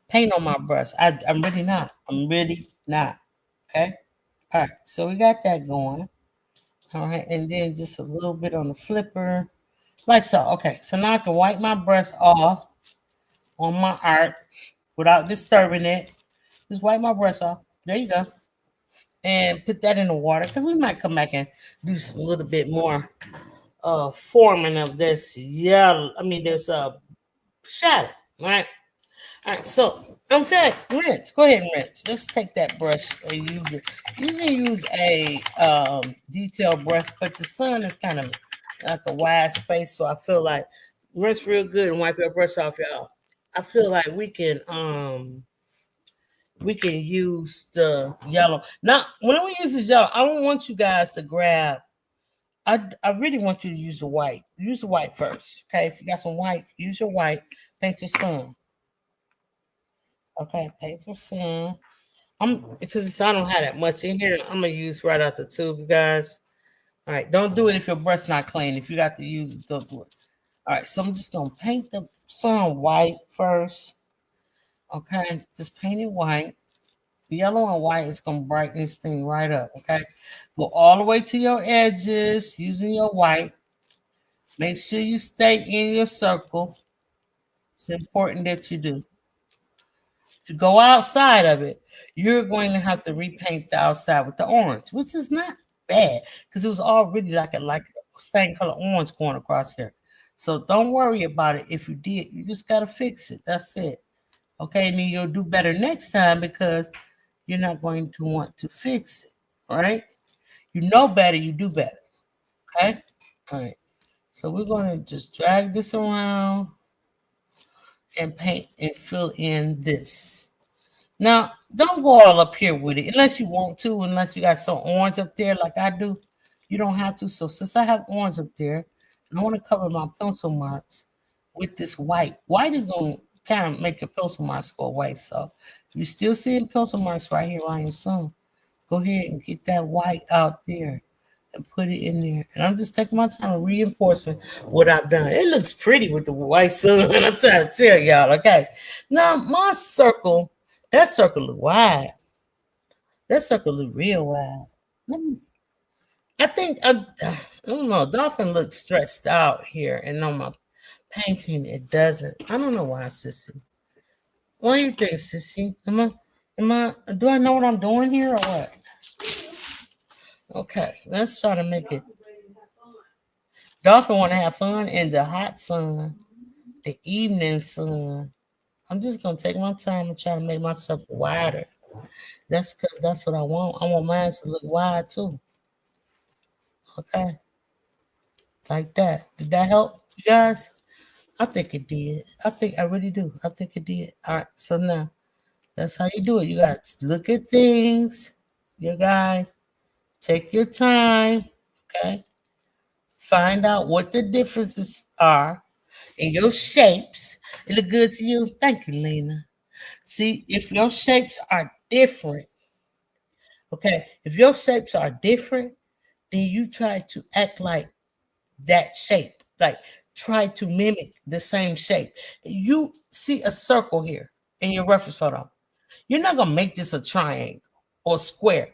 paint on my brush. I'm really not. I'm really not. Okay. All right. So we got that going. All right. And then just a little bit on the flipper. Like so. Okay. So now I can wipe my brush off on my art without disturbing it. Just wipe my brush off. There you go. And put that in the water because we might come back and do a little bit more forming of this yellow. I mean, this shadow. All right. All right. So in fact, rinse. Go ahead and rinse. Let's take that brush and use it. You can use a detail brush, but the sun is kind of like a wide space, so I feel like rinse real good and wipe your brush off, y'all. I feel like we can use the yellow. Now, when we use this yellow, I don't want you guys to grab. I really want you to use the white. Use the white first. Okay, if you got some white, use your white. Paint your sun. Okay, paint your sun. Because I don't have that much in here. I'm gonna use right out the tube, you guys. All right, don't do it if your brush not clean. If you got to use it, don't do it. All right, so I'm just gonna paint the sun white first. Okay, just paint it white. Yellow and white is going to brighten this thing right up, okay? Go all the way to your edges using your white. Make sure you stay in your circle. It's important that you do. To go outside of it, you're going to have to repaint the outside with the orange, which is not bad because it was already like a same color orange going across here. So don't worry about it. If you did, you just got to fix it. That's it. Okay, and then you'll do better next time because you're not going to want to fix it, right? You know better, you do better, okay? All right, so we're going to just drag this around and paint and fill in this. Now, don't go all up here with it unless you want to, unless you got some orange up there like I do. You don't have to. So since I have orange up there, I want to cover my pencil marks with this white. White is going to kind of make your pencil marks go away. So if you're still seeing pencil marks right here on your sun, go ahead and get that white out there and put it in there. And I'm just taking my time reinforcing what I've done. It looks pretty with the white sun. I'm trying to tell y'all, okay? Now, my circle, that circle look wide. That circle look real wide. I think I don't know. Dolphin looks stressed out here, and on my painting it doesn't. I don't know why, Sissy. What do you think, Sissy? Do I know what I'm doing here or what? Okay, let's try to make it. Dolphin want to have fun in the hot sun, the evening sun. I'm just gonna take my time and try to make myself wider. That's because that's what I want. I want mine to look wide too. Okay, like that. Did that help you guys? I think it did. I really do. I think it did. All right. So now that's how you do it. You guys look at things. You guys take your time. Okay. Find out what the differences are in your shapes. It look good to you. Thank you, Lena. See, if your shapes are different, okay, if your shapes are different, then you try to act like that shape. Like try to mimic the same shape. You see a circle here in your reference photo. You're not gonna make this a triangle or a square.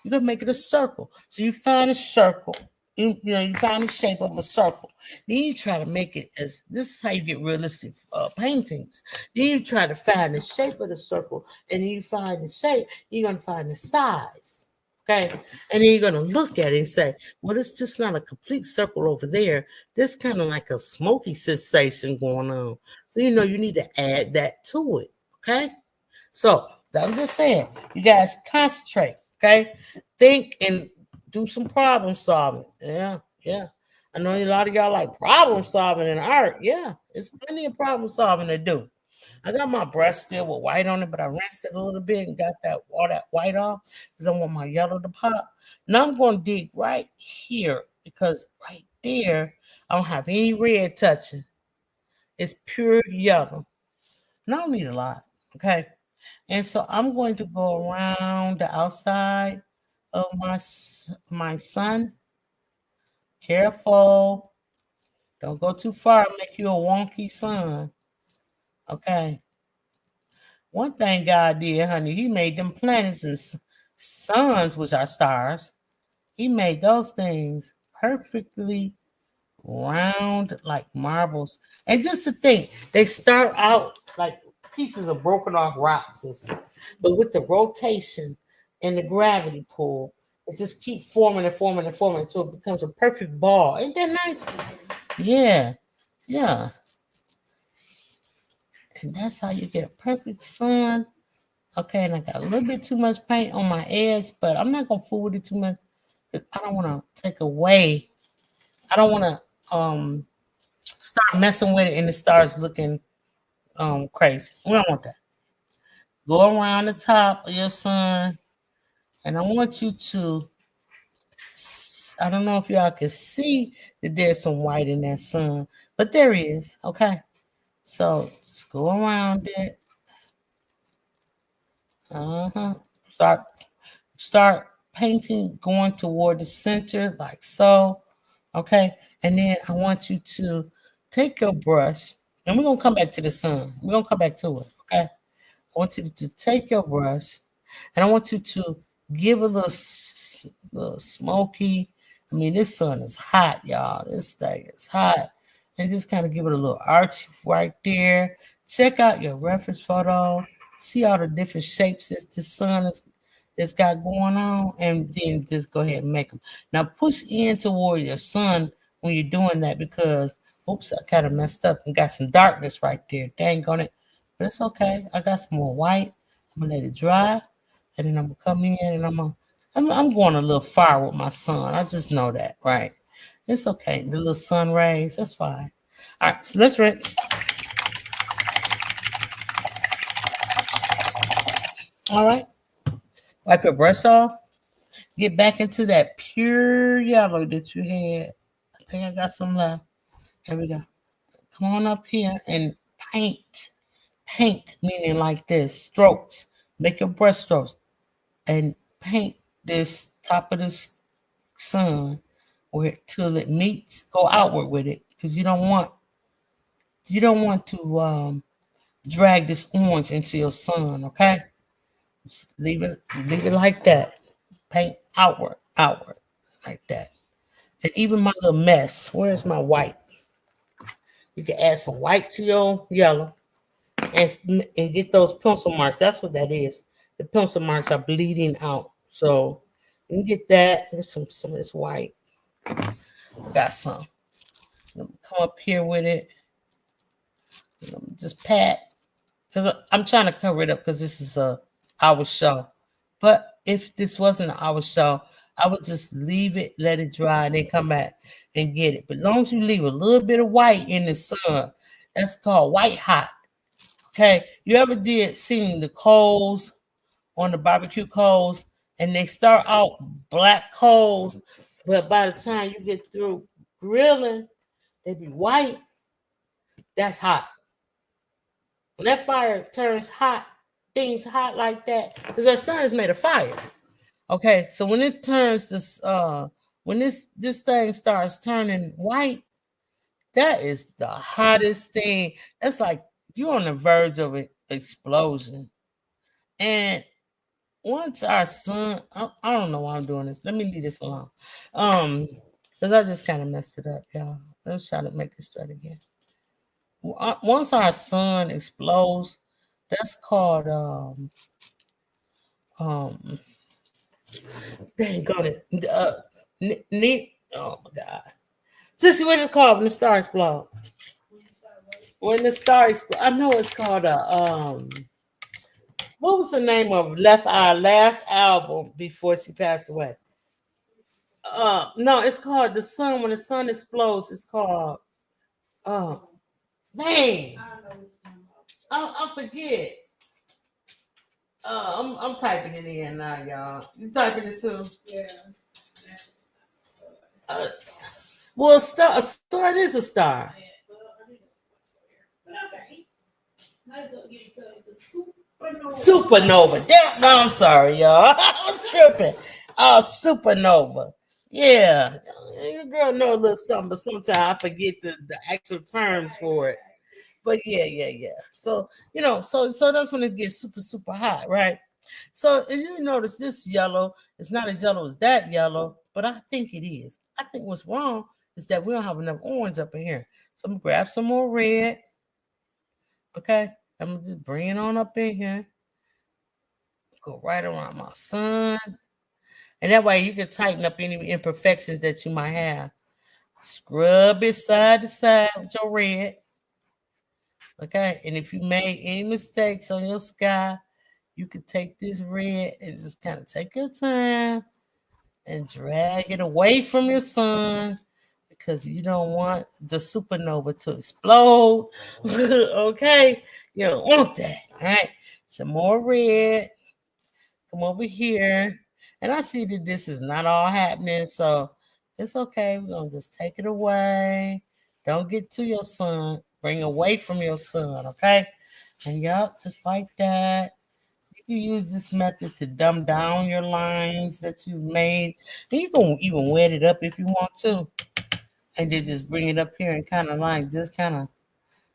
You're gonna make it a circle. So you find a circle. You find the shape of a circle. Then you try to make it as this is how you get realistic paintings. Then you try to find the shape of the circle, and then you find the shape. You're gonna find the size. Okay, and then you're gonna look at it and say, "Well, it's just not a complete circle over there. There's kind of like a smoky sensation going on. So you know you need to add that to it." Okay. So I'm just saying, you guys concentrate, okay? Think and do some problem solving. Yeah, yeah. I know a lot of y'all like problem solving in art. Yeah, it's plenty of problem solving to do. I got my brush still with white on it, but I rinsed it a little bit and got that all that white off because I want my yellow to pop. Now I'm going to dig right here because right there I don't have any red touching. It's pure yellow. And I don't need a lot. Okay. And so I'm going to go around the outside of my sun. Careful. Don't go too far. Make you a wonky sun. Okay. One thing God did, honey, he made them planets and suns, which are stars. He made those things perfectly round like marbles. And just to think, they start out like pieces of broken off rocks, but with the rotation and the gravity pull, it just keep forming and forming and forming until it becomes a perfect ball. Ain't that nice? Yeah, yeah. And that's how you get a perfect sun. Okay, and I got a little bit too much paint on my edge, but I'm not gonna fool with it too much because I don't want to take away. I don't want to start messing with it and it starts looking crazy. We don't want that. Go around the top of your sun, and I want you to. I don't know if y'all can see that there's some white in that sun, but there is. Okay, so just go around it. Start start painting, going toward the center like so. Okay, and then I want you to take your brush, and we're gonna come back to the sun. We're gonna come back to it. Okay, I want you to take your brush, and I want you to give a little smoky. I mean, this sun is hot, y'all. This thing is hot, and just kind of give it a little arch right there. Check out your reference photo. See all the different shapes that the sun is got going on, and then just go ahead and make them. Now push in toward your sun when you're doing that because, oops, I kind of messed up and got some darkness right there. Dang on it, but it's okay. I got some more white. I'm gonna let it dry, and then I'm gonna come in and I'm going a little far with my sun. I just know that, right? It's okay. The little sun rays, that's fine. All right, so let's rinse. All right. Wipe your brush off. Get back into that pure yellow that you had. I think I got some left. There we go. Come on up here and paint. Paint, meaning like this. Strokes. Make your brush strokes. And paint this top of the sun where till it meets. Go outward with it. Because you don't want to drag this orange into your sun, okay? Just leave it like that. Paint outward. like that. And even my little mess. Where's my white? You can add some white to your yellow and get those pencil marks. That's what that is. The pencil marks are bleeding out. So you can get that. Get some of this white. Got some. Let me come up here with it. Let me just pat. Because I'm trying to cover it up because this is our show. But if this wasn't our show, I would just leave it, let it dry, and then come back and get it. But as long as you leave a little bit of white in the sun, that's called white hot. Okay, you ever seen the coals on the barbecue coals, and they start out black coals, but by the time you get through grilling, they be white. That's hot. When that fire turns hot, things hot like that, because our sun is made of fire. Okay, so when this turns this, when this thing starts turning white, that is the hottest thing. That's like you're on the verge of an explosion. And once our sun, I don't know why I'm doing this. Let me leave this alone. Because I just kind of messed it up, y'all. Let's try to make it straight again. Once our sun explodes, that's called dang got it. Oh my god. Sissy, what is it called when the star explode? When the star explode, I know it's called what was the name of Left Eye last album before she passed away? No, it's called The Sun. When the sun explodes, it's called dang. I forget. I'm typing it in now, y'all. You typing it too? Yeah. Well, a sun is a star. Supernova. No, I'm sorry, y'all. I was tripping. Supernova. Yeah. Your girl know a little something, but sometimes I forget the actual terms for it. But yeah. So so that's when it gets super hot, right? So as you notice, this yellow is not as yellow as that yellow, but I think it is. I think what's wrong is that we don't have enough orange up in here. So I'm gonna grab some more red. Okay, I'm gonna just bring it on up in here. Go right around my sun, and that way you can tighten up any imperfections that you might have. Scrub it side to side with your red. Okay, and if you made any mistakes on your sky, you could take this red and just kind of take your time and drag it away from your sun because you don't want the supernova to explode. Okay, you don't want that. All right, some more red. Come over here, and I see that this is not all happening, so it's okay. We're gonna just take it away. Don't get to your sun. Bring away from your sun, okay? And yup, just like that. You can use this method to dumb down your lines that you've made. And you can even wet it up if you want to. And then just bring it up here and kind of like just kind of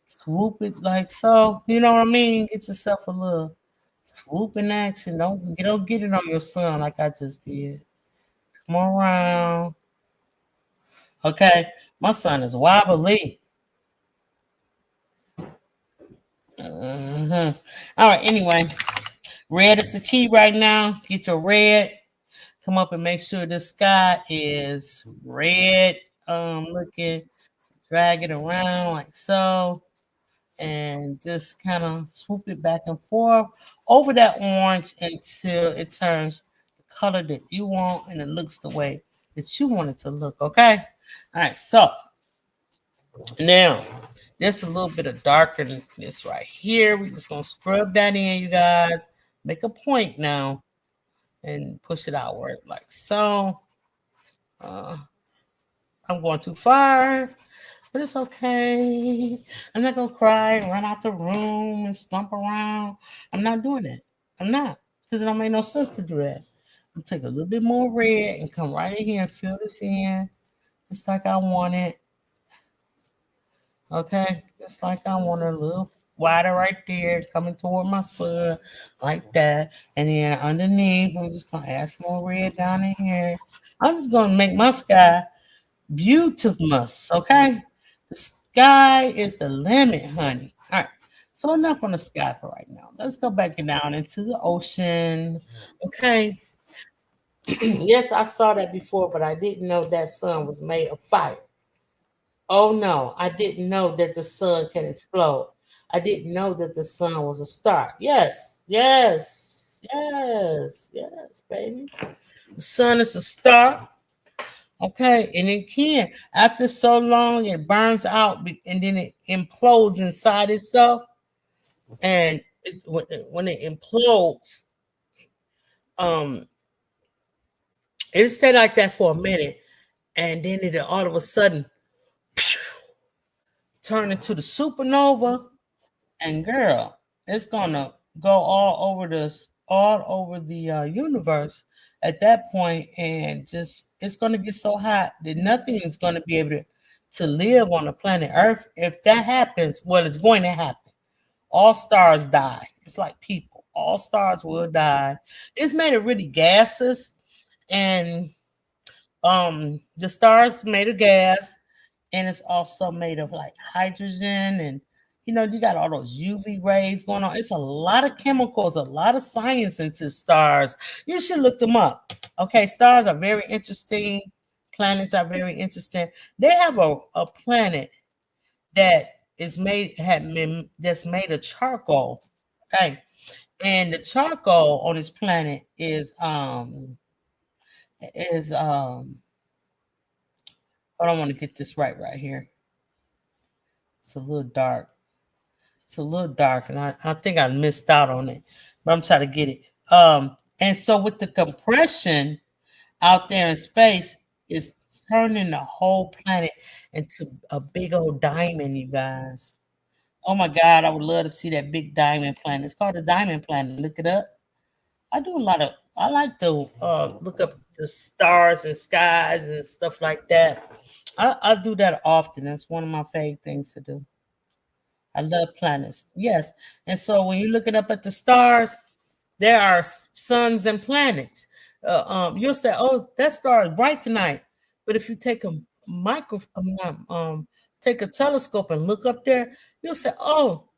swoop it like so. You know what I mean? Get yourself a little swoop in action. Don't get it on your sun like I just did. Come around. Okay, my sun is wobbly. All right, anyway, red is the key right now. Get your red. Come up and make sure the sky is red looking. Drag it around like so. And just kind of swoop it back and forth over that orange until it turns the color that you want and it looks the way that you want it to look, okay? All right, so now there's a little bit of darker than this right here. We're just gonna scrub that in, you guys. Make a point now and push it outward like so. I'm going too far, but it's okay. I'm not gonna cry and run out the room and stomp around. I'm not doing that. I'm not, because it don't make no sense to do that. I'm gonna take a little bit more red and come right in here and fill this in just like I want it. Okay, just like I want a little wider right there, coming toward my sun, like that. And then underneath, I'm just gonna add some more red down in here I'm just gonna make my sky beautiful. Okay, the sky is the limit, honey. All right. So enough on the sky for right now. Let's go back down into the ocean. Okay. Yes, I saw that before, but I didn't know that sun was made of fire. Oh no, I didn't know that the sun can explode. I didn't know that the sun was a star. Yes, yes, yes, yes, baby. The sun is a star. Okay, and it can. After so long, it burns out and then it implodes inside itself. And when it implodes, um, it'll stay like that for a minute, and then it'll all of a sudden turn into the supernova. And girl, it's gonna go all over the universe at that point, and just it's gonna get so hot that nothing is gonna be able to live on the planet Earth. If that happens, well, it's going to happen. All stars die. It's like people. All stars will die. It's made of really gases, and the stars made of gas, and it's also made of like hydrogen, and you got all those UV rays going on. It's a lot of chemicals, a lot of science into stars. You should look them up. Okay, stars are very interesting. Planets are very interesting. They have a planet that is made had been that's made of charcoal. Okay, and the charcoal on this planet is I don't want to get this right here. It's a little dark. It's a little dark, and I think I missed out on it, but I'm trying to get it. And so with the compression out there in space, it's turning the whole planet into a big old diamond, you guys. Oh my God, I would love to see that big diamond planet. It's called the diamond planet. Look it up. I like to look up the stars and skies and stuff like that. I do that often. That's one of my favorite things to do. I love planets. Yes. And so when you're looking up at the stars, there are suns and planets. You'll say, "Oh, that star is bright tonight." But if you take a take a telescope and look up there, you'll say, "Oh,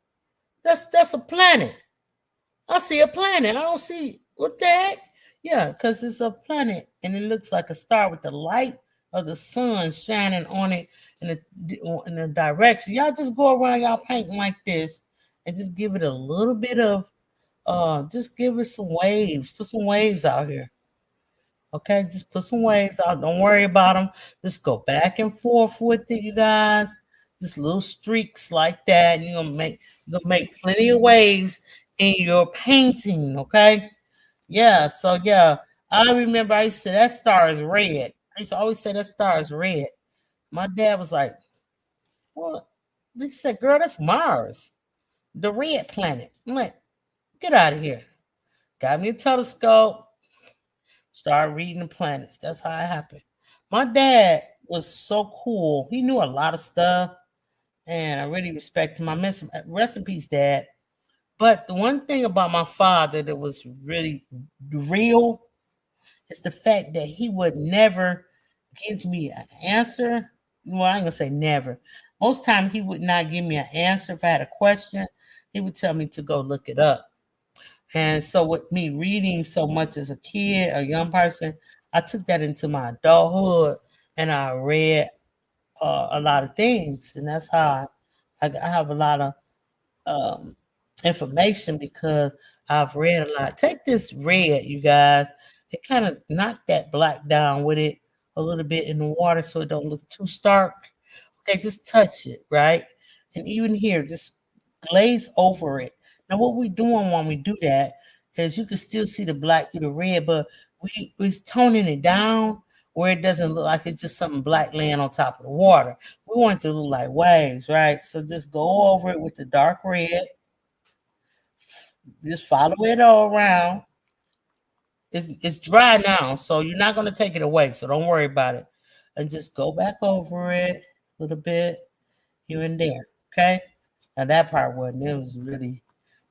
that's a planet. I see a planet. I don't see what the heck." Yeah, because it's a planet and it looks like a star with the light of the sun shining on it in a direction. Y'all just go around y'all painting like this and just give it a little bit of just give it some waves. Put some waves out here. Okay, just put some waves out. Don't worry about them. Just go back and forth with it, you guys. Just little streaks like that. You're gonna make plenty of waves in your painting. Okay. Yeah. So yeah, I remember I used to say that star is red. I used to always say that star is red. My dad was like, "What?" He said, "Girl, that's Mars, the red planet." I'm like, "Get out of here." Got me a telescope. Started reading the planets. That's how it happened. My dad was so cool. He knew a lot of stuff, and I really respect him. I miss him. Rest in peace, Dad. But the one thing about my father that was really real is the fact that he would never give me an answer. Well, I ain't gonna say never. Most time he would not give me an answer if I had a question. He would tell me to go look it up. And so with me reading so much as a kid, a young person, I took that into my adulthood and I read a lot of things. And that's how I have a lot of um, information because I've read a lot. Take this red, you guys. It kind of knocked that black down with it a little bit in the water so it don't look too stark. Okay, just touch it, right? And even here, just glaze over it. Now, what we're doing when we do that is you can still see the black through the red, but we're toning it down where it doesn't look like it's just something black laying on top of the water. We want it to look like waves, right? So just go over it with the dark red. Just follow it all around. It's dry now, so you're not going to take it away. So don't worry about it. And just go back over it a little bit here and there. Okay. Now that part wasn't. It was really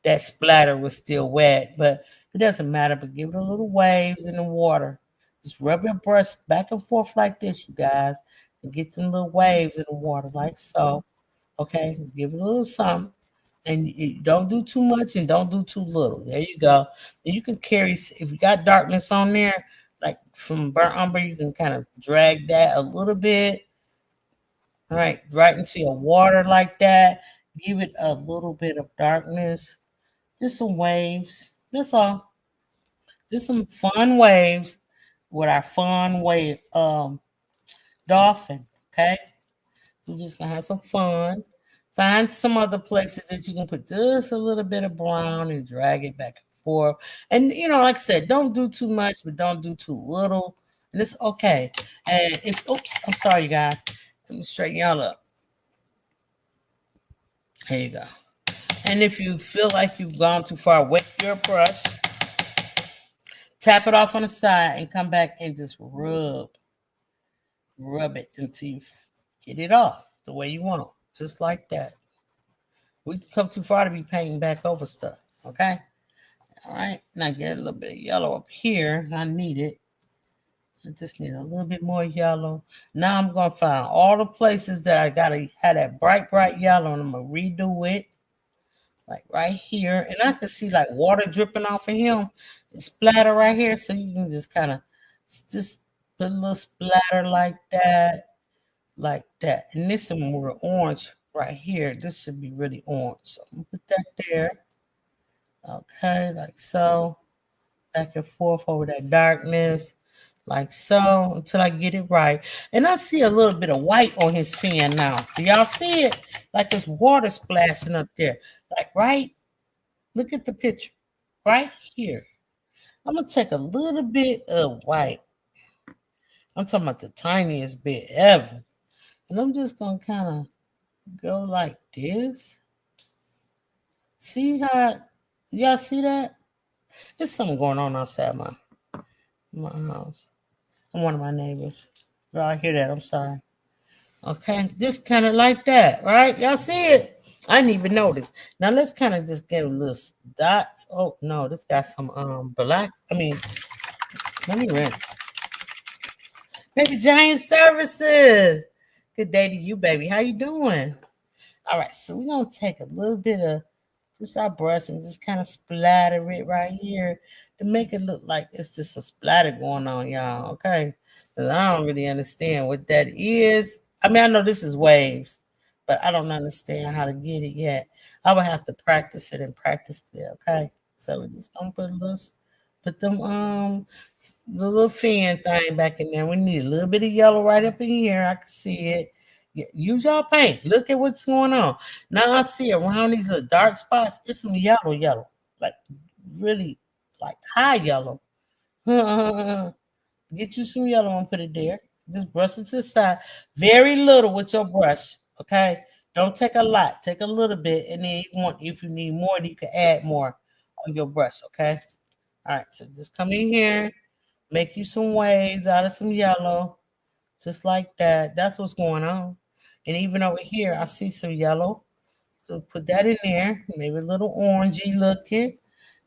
that splatter was still wet, but it doesn't matter. But give it a little waves in the water. Just rub your brush back and forth like this, you guys, and get them little waves in the water like so. Okay, give it a little something. And you don't do too much and don't do too little. There you go. And you can carry, if you got darkness on there, like from burnt umber, you can kind of drag that a little bit, right into your water like that. Give it a little bit of darkness, just some waves. That's all. Just some fun waves with our fun wave dolphin. Okay, we're just gonna have some fun. Find some other places that you can put just a little bit of brown and drag it back and forth. And like I said, don't do too much, but don't do too little. And it's okay. And if oops, I'm sorry, you guys. Let me straighten y'all up. There you go. And if you feel like you've gone too far, wet your brush, tap it off on the side, and come back and just rub it until you get it off the way you want it, just like that. We come too far to be painting back over stuff. Okay. All right. Now get a little bit of yellow up here. I need it. I just need a little bit more yellow. Now I'm gonna find all the places that I gotta have that bright yellow, and I'm gonna redo it. Like right here. And I can see like water dripping off of him. And splatter right here. So you can just kind of just put a little splatter like that. Like that. And this is more orange right here. This should be really orange. So I'm gonna put that there. Okay, like so. Back and forth over that darkness. Like so, until I get it right. And I see a little bit of white on his fin now. Do y'all see it? Like there's water splashing up there. Like right, look at the picture. Right here. I'm going to take a little bit of white. I'm talking about the tiniest bit ever. And I'm just going to kind of go like this. See how, y'all see that? There's something going on outside my house. I'm one of my neighbors. Y'all hear that? I'm sorry. Okay, just kind of like that, right? Y'all see it? I didn't even notice. Now let's kind of just get a little dots. Oh no, this got some black. I mean, let me rinse. Baby Giant Services. Good day to you, baby. How you doing? All right, so we're gonna take a little bit of just our brush and just kind of splatter it right here to make it look like it's just a splatter going on, y'all. Okay, because I don't really understand what that is. I mean, I know this is waves, but I don't understand how to get it yet. I would have to practice it and practice it. Okay, so we're just gonna put them the little fin thing back in there. We need a little bit of yellow right up in here. I can see it. Yeah, use your paint. Look at what's going on. Now I see around these little dark spots, it's some yellow, like really like high yellow. Get you some yellow and put it there. Just brush it to the side. Very little with your brush. Okay. Don't take a lot. Take a little bit. And then if you need more, you can add more on your brush. Okay. All right. So just come in here. Make you some waves out of some yellow. Just like that. That's what's going on. And even over here, I see some yellow. So put that in there. Maybe a little orangey looking.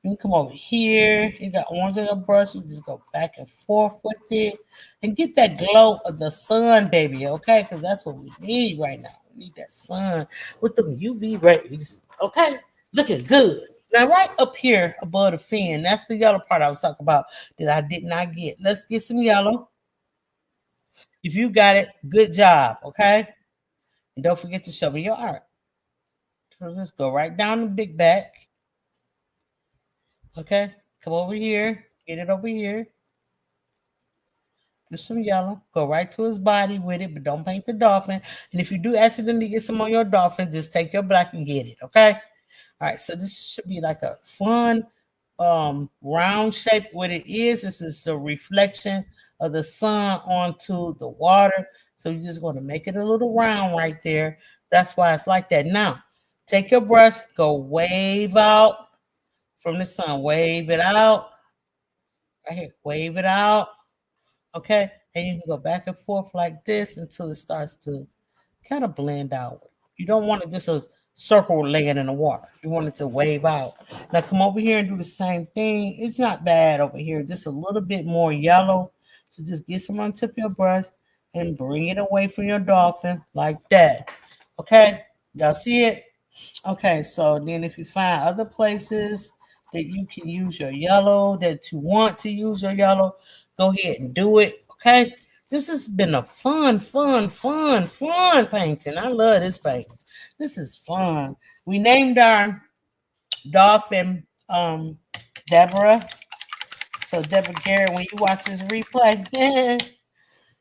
You come over here. You got orange on your brush. You just go back and forth with it. And get that glow of the sun, baby. Okay? Because that's what we need right now. We need that sun with them UV rays. Okay? Looking good. Now, right up here above the fin, that's the yellow part I was talking about that I did not get. Let's get some yellow. If you got it, good job. Okay? And don't forget to show me your art. So let's go right down the big back. Okay, come over here. Get it over here. Do some yellow. Go right to his body with it, but don't paint the dolphin. And if you do accidentally get some on your dolphin, just take your black and get it. Okay? All right, so this should be like a fun round shape. What it is, this is the reflection of the sun onto the water. So you're just going to make it a little round right there. That's why it's like that. Now, take your brush, go wave out from the sun. Wave it out. Right here. Wave it out. Okay? And you can go back and forth like this until it starts to kind of blend out. You don't want it just a circle laying in the water. You want it to wave out. Now come over here and do the same thing. It's not bad over here. Just a little bit more yellow. So just get some on the tip of your brush and bring it away from your dolphin like that. Okay, y'all see it? Okay, so then if you find other places that you can use your yellow, that you want to use your yellow, go ahead and do it. Okay, this has been a fun painting. I love this painting. This is fun. We named our dolphin Deborah. So Deborah Garrett, when you watch this replay,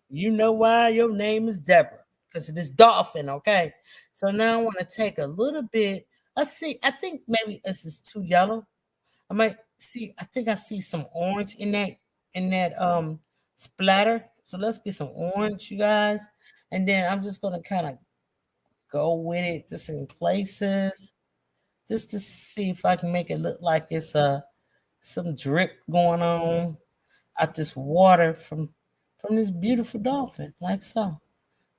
you know why your name is Deborah. Because of this dolphin, okay? So now I want to take a little bit. Let's see. I think maybe this is too yellow. I might see, I think I see some orange in that splatter. So let's get some orange, you guys. And then I'm just gonna kind of go with it just in places. Just to see if I can make it look like it's some drip going on out this water from this beautiful dolphin, like so.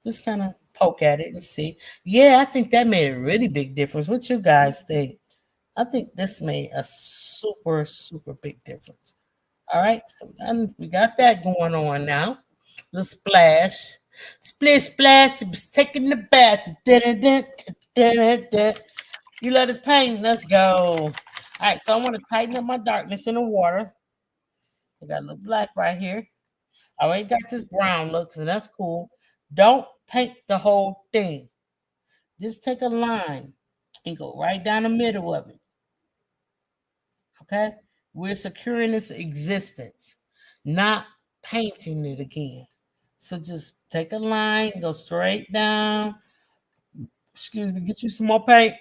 Just kind of poke at it and see. Yeah, I think that made a really big difference. What you guys think? I think this made a super big difference. All right, so and we got that going on now. The splash, splish splash. It was taking the bath. Dun-dun-dun, dun-dun-dun. You let us paint. Let's go. All right, so I want to tighten up my darkness in the water. I got a little black right here. I already got this brown look, so that's cool. Don't paint the whole thing. Just take a line and go right down the middle of it. Okay? We're securing its existence, not painting it again. So just take a line, go straight down. Excuse me, get you some more paint.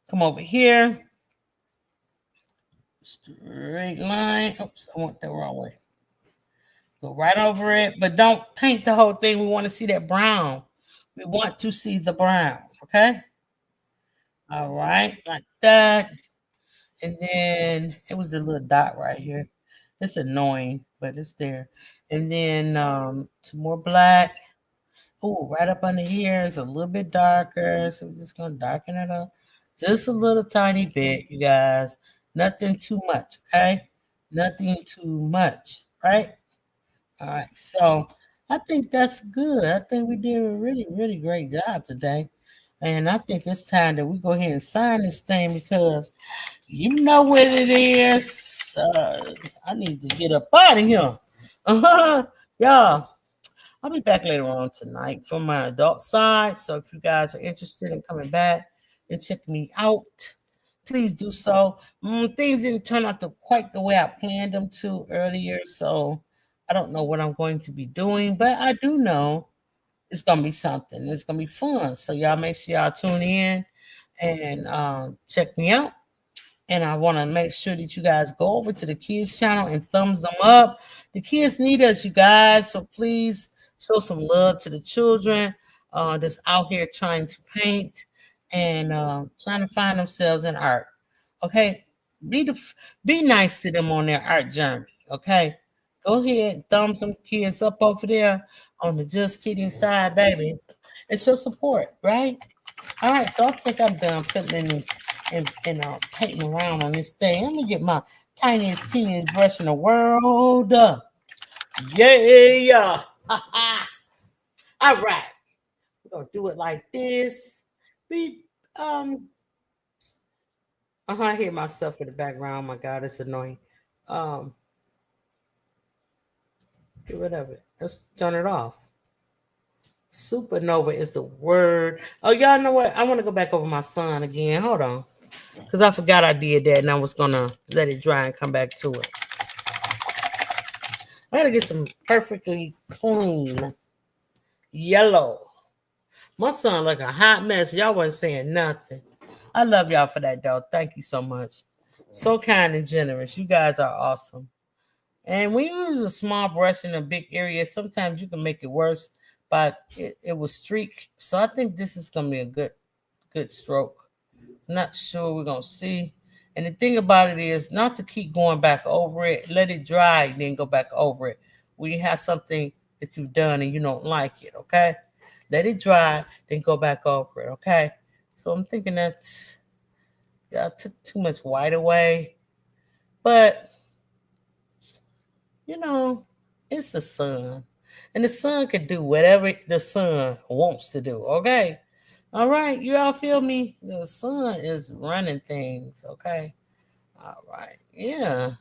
Come over here. Straight line. Oops, I went the wrong way. Go right over it, but don't paint the whole thing. We want to see that brown. We want to see the brown. Okay? All right, like that. And then it was the little dot right here. It's annoying, but it's there. And then some more black. Oh, right up under here is a little bit darker. So we're just gonna darken it up. Just a little tiny bit, you guys. Nothing too much, okay? Nothing too much, right? All right, so I think that's good. I think we did a really great job today. And I think it's time that we go ahead and sign this thing because you know what it is. I need to get up out of here. Y'all, I'll be back later on tonight for my adult side. So if you guys are interested in coming back and checking me out, please do so. Things didn't turn out quite the way I planned them to earlier. So I don't know what I'm going to be doing, but I do know it's gonna be something. It's gonna be fun. So y'all make sure y'all tune in and check me out. And I want to make sure that you guys go over to the kids channel and thumbs them up. The kids need us, you guys. So please show some love to the children that's out here trying to paint and trying to find themselves in art. Okay, be nice to them on their art journey. Okay, go ahead, thumb some kids up over there on the Just Kidding side, baby, and show support. Right. All right, so I think I'm done fiddling and painting around on this thing. Let me get my teeniest brush in the world. Yeah. All right. We're gonna do it like this. Be I hear myself in the background. Oh my God, it's annoying. Get rid of it. Let's turn it off. Supernova is the word. Oh, y'all know what? I want to go back over my son again. Hold on. Because I forgot I did that and I was going to let it dry and come back to it. I got to get some perfectly clean yellow. My son like a hot mess. Y'all wasn't saying nothing. I love y'all for that, though. Thank you so much. So kind and generous. You guys are awesome. And when you use a small brush in a big area, sometimes you can make it worse. But it will streak. So I think this is going to be a good stroke. I'm not sure we're going to see. And the thing about it is not to keep going back over it. Let it dry and then go back over it. When you have something that you've done and you don't like it, okay? Let it dry, then go back over it, okay? So I'm thinking I took too much white away. But, you know, It's the sun. And the sun can do whatever the sun wants to do. Okay. All right. You all feel me? The sun is running things. Okay. All right. Yeah.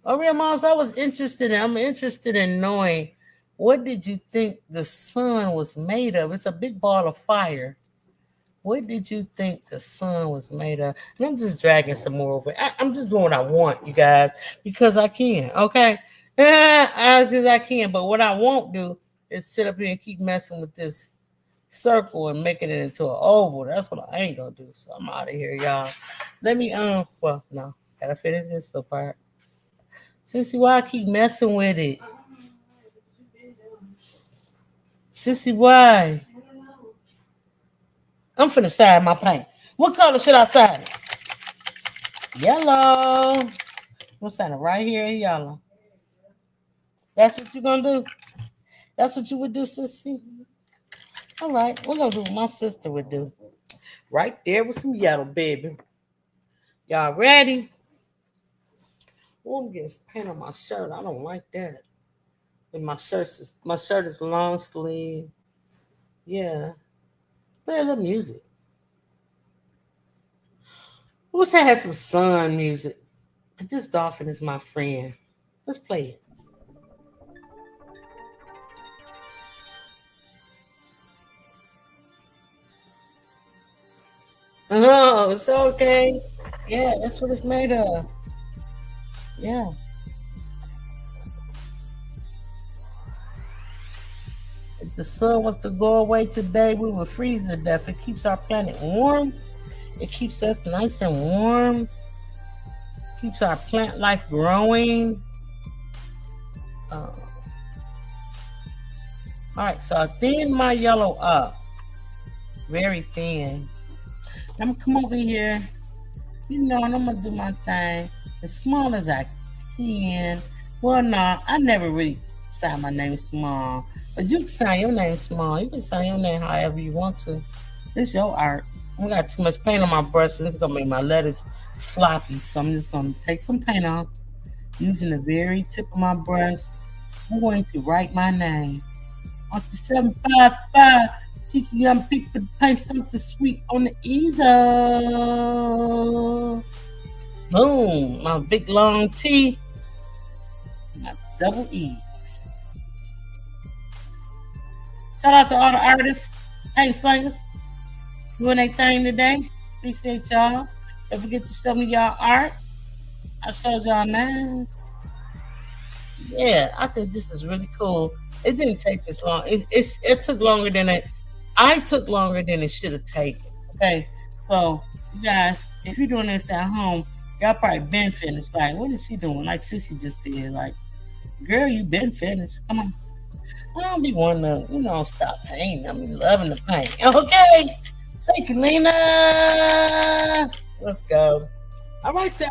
Oh, real moms, I'm interested in knowing what did you think the sun was made of? It's a big ball of fire. What did you think the sun was made of? And I'm just dragging some more over. I'm just doing what I want, you guys, because I can. Okay. Because I can. But what I won't do is sit up here and keep messing with this circle and making it into an oval. That's what I ain't gonna do. So I'm out of here, y'all. Let me well, no, gotta finish this little part. Sissy, why I keep messing with it? Sissy, why? I'm finna side my paint. What color should I side it? Yellow. I'm sign it right here in yellow. That's what you're gonna do? That's what you would do, Sissy? All right, we're gonna do what my sister would do. Right there with some yellow, baby. Y'all ready? Oh, I'm getting paint on my shirt. I don't like that. And my shirt is long sleeve. Yeah. Play a little music. I wish I had some sun music. But this Dolphin is my friend. Let's play it. Oh, it's okay. Yeah, that's what it's made of. Yeah. If the sun was to go away today, we would freeze to death. It keeps our planet warm. It keeps us nice and warm. Keeps our plant life growing. All right, so I thin my yellow up. Very thin. I'm gonna come over here, and I'm gonna do my thing as small as I can. Well, no, I never really sign my name small, but you can sign your name small. You can sign your name however you want to. It's your art. I got too much paint on my brush, and it's gonna make my letters sloppy. So I'm just gonna take some paint off, using the very tip of my brush. I'm going to write my name. On to 755. Teaching young people to paint something sweet on the easel. Boom. My big long T. My double E's. Shout out to all the artists, paint slingers, doing their thing today. Appreciate y'all. Don't forget to show me y'all art. I showed y'all mine. Yeah, I think this is really cool. It didn't take this long. It took longer than I took longer than it should have taken. Okay, so you guys, if you're doing this at home, y'all probably been finished. Like, what is she doing? Like Sissy just said, like, girl, you been finished. Come on. I don't be wanting to, stop painting. I mean, loving the paint. Okay. Thank you, Lena. Let's go. All right, y'all.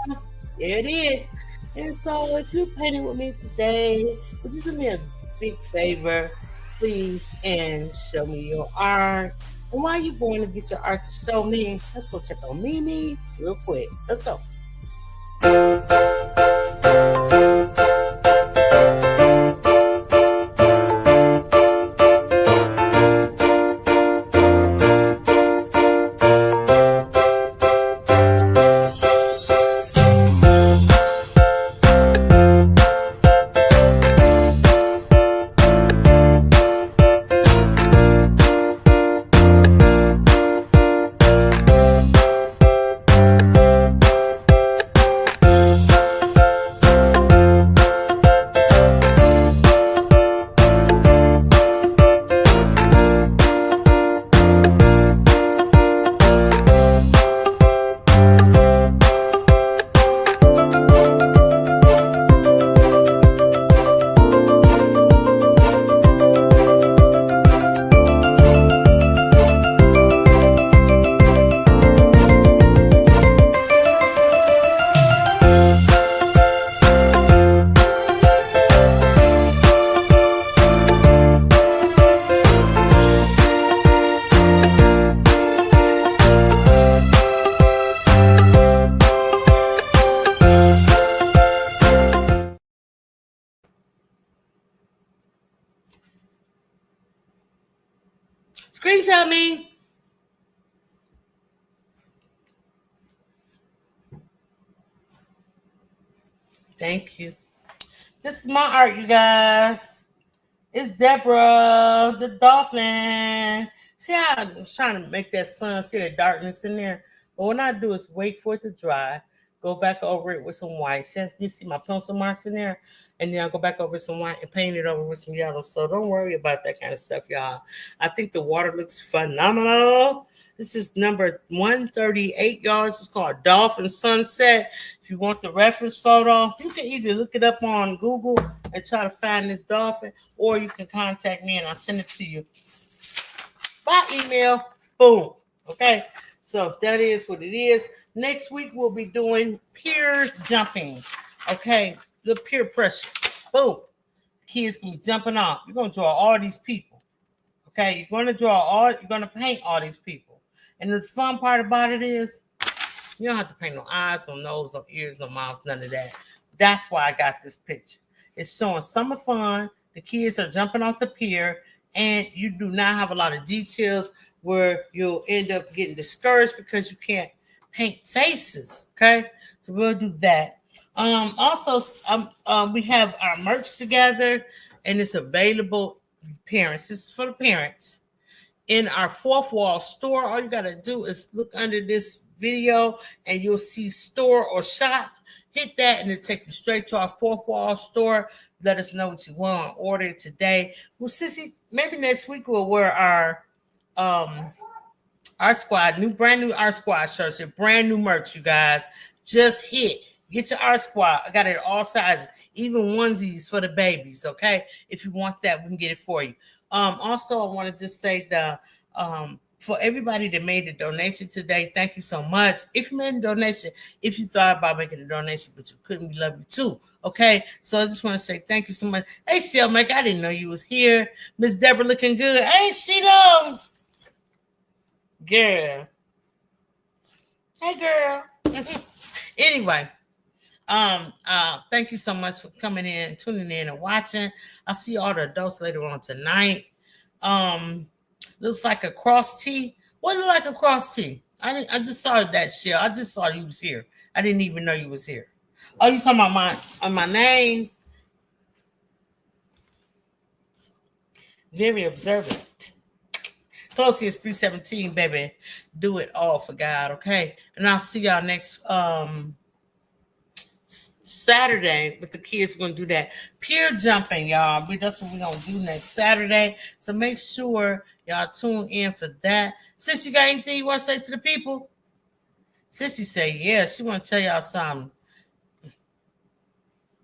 There it is. And so if you're painting with me today, would you do me a big favor? Please and show me your art. And while you're going to get your art to show me, let's go check on Mimi real quick. Let's go. Screenshot me. Thank you. This is my art, you guys. It's Deborah, the Dolphin. See how I was trying to make that sun, see the darkness in there? But what I do is wait for it to dry, go back over it with some white. Since you see my pencil marks in there, and then I'll go back over with some white and paint it over with some yellow. So don't worry about that kind of stuff, y'all. I think the water looks phenomenal. This is number 138, y'all. This is called Dolphin Sunset. If you want the reference photo, you can either look it up on Google and try to find this dolphin, or you can contact me and I'll send it to you by email. Boom. Okay. So that is what it is. Next week, we'll be doing pier jumping. Okay. The peer pressure. Boom. Kids can be jumping off. You're going to draw all these people. Okay. You're going to paint all these people. And the fun part about it is you don't have to paint no eyes, no nose, no ears, no mouth, none of that. That's why I got this picture. It's showing summer fun. The kids are jumping off the pier, and you do not have a lot of details where you'll end up getting discouraged because you can't paint faces. Okay, so we'll do that. Also, we have our merch together, and it's available. Parents, this is for the parents. In our fourth wall store, all you got to do is look under this video and you'll see store or shop. Hit that and it'll take you straight to our fourth wall store. Let us know what you want. Order it today. Well, Sissy, maybe next week we'll wear our squad, brand new Art Squad shirts. They're brand new merch, you guys. Just get your Art Squad. I got it all sizes, even onesies for the babies. Okay, if you want that, we can get it for you. Also, I want to just say for everybody that made a donation today, thank you so much. If you made a donation, if you thought about making a donation, but you couldn't, we love you too. Okay, so I just want to say thank you so much. Hey, Shellmaker, I didn't know you was here. Miss Deborah looking good. Ain't she though? Girl. Hey, girl. Anyway. Thank you so much for coming in, tuning in, and watching. I'll see all the adults later on tonight. Looks like a cross T. What look like a cross T? I just saw that shit. I just saw you was here. I didn't even know you was here. Oh, you talking about my name? Very observant. Closely is 317, baby. Do it all for God, okay? And I'll see y'all next Saturday with the kids. We're going to do that pier jumping, y'all. That's what we're going to do next Saturday. So make sure y'all tune in for that. Sis, you got anything you want to say to the people? Sissy say, yeah, she want to tell y'all something.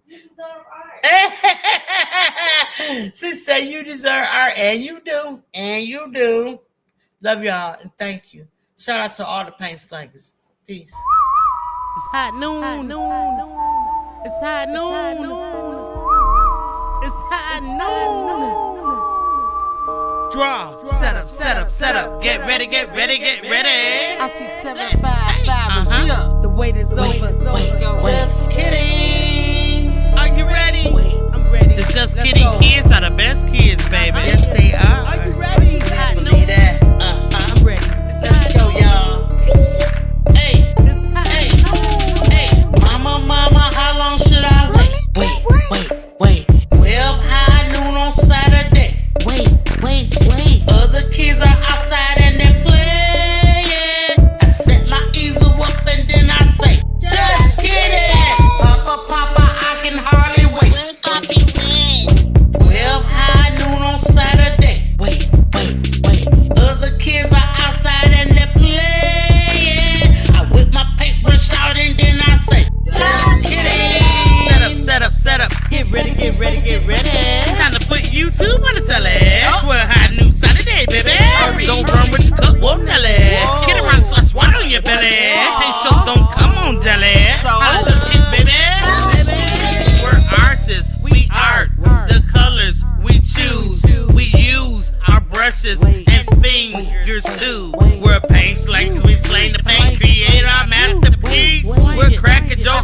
You deserve art. Sissy say you deserve art, and you do. And you do. Love y'all, and thank you. Shout out to all the paint slangers. Peace. It's hot noon. It's high noon. It's high noon. Draw. Set up. Get ready. Auntie 755 is here. The wait is over. Let's go. Just kidding. Are you ready? I'm ready. The Just Kidding kids are the best kids, baby. Yes, they are. Are you ready? It's hot Believe noon. that. I'm ready. It's Let's go, y'all. Hey. It's hot noon. Hey, mama, how long should I wait? Wait. 12 high noon on Saturday. Wait. Other kids are outside and they're playing. I set my easel up and then I say, just kidding. Papa, I can hardly wait. 12 high noon on Saturday. Wait. Other kids are outside and they're playing. I whip my paintbrush out and then I say, just kidding. Set up. Get ready. Time to put YouTube on the telly. For a hot new Saturday, baby. Don't run with your cup, whoa, Nelly. Get around, slash water on your belly. Paint show, don't come on, jelly. Holla the kids, baby. We're artists, we art. The colors we choose. We use our brushes and fingers too. We're paint slangers, we slang the paint. Create our masterpiece. We're cracking jokes.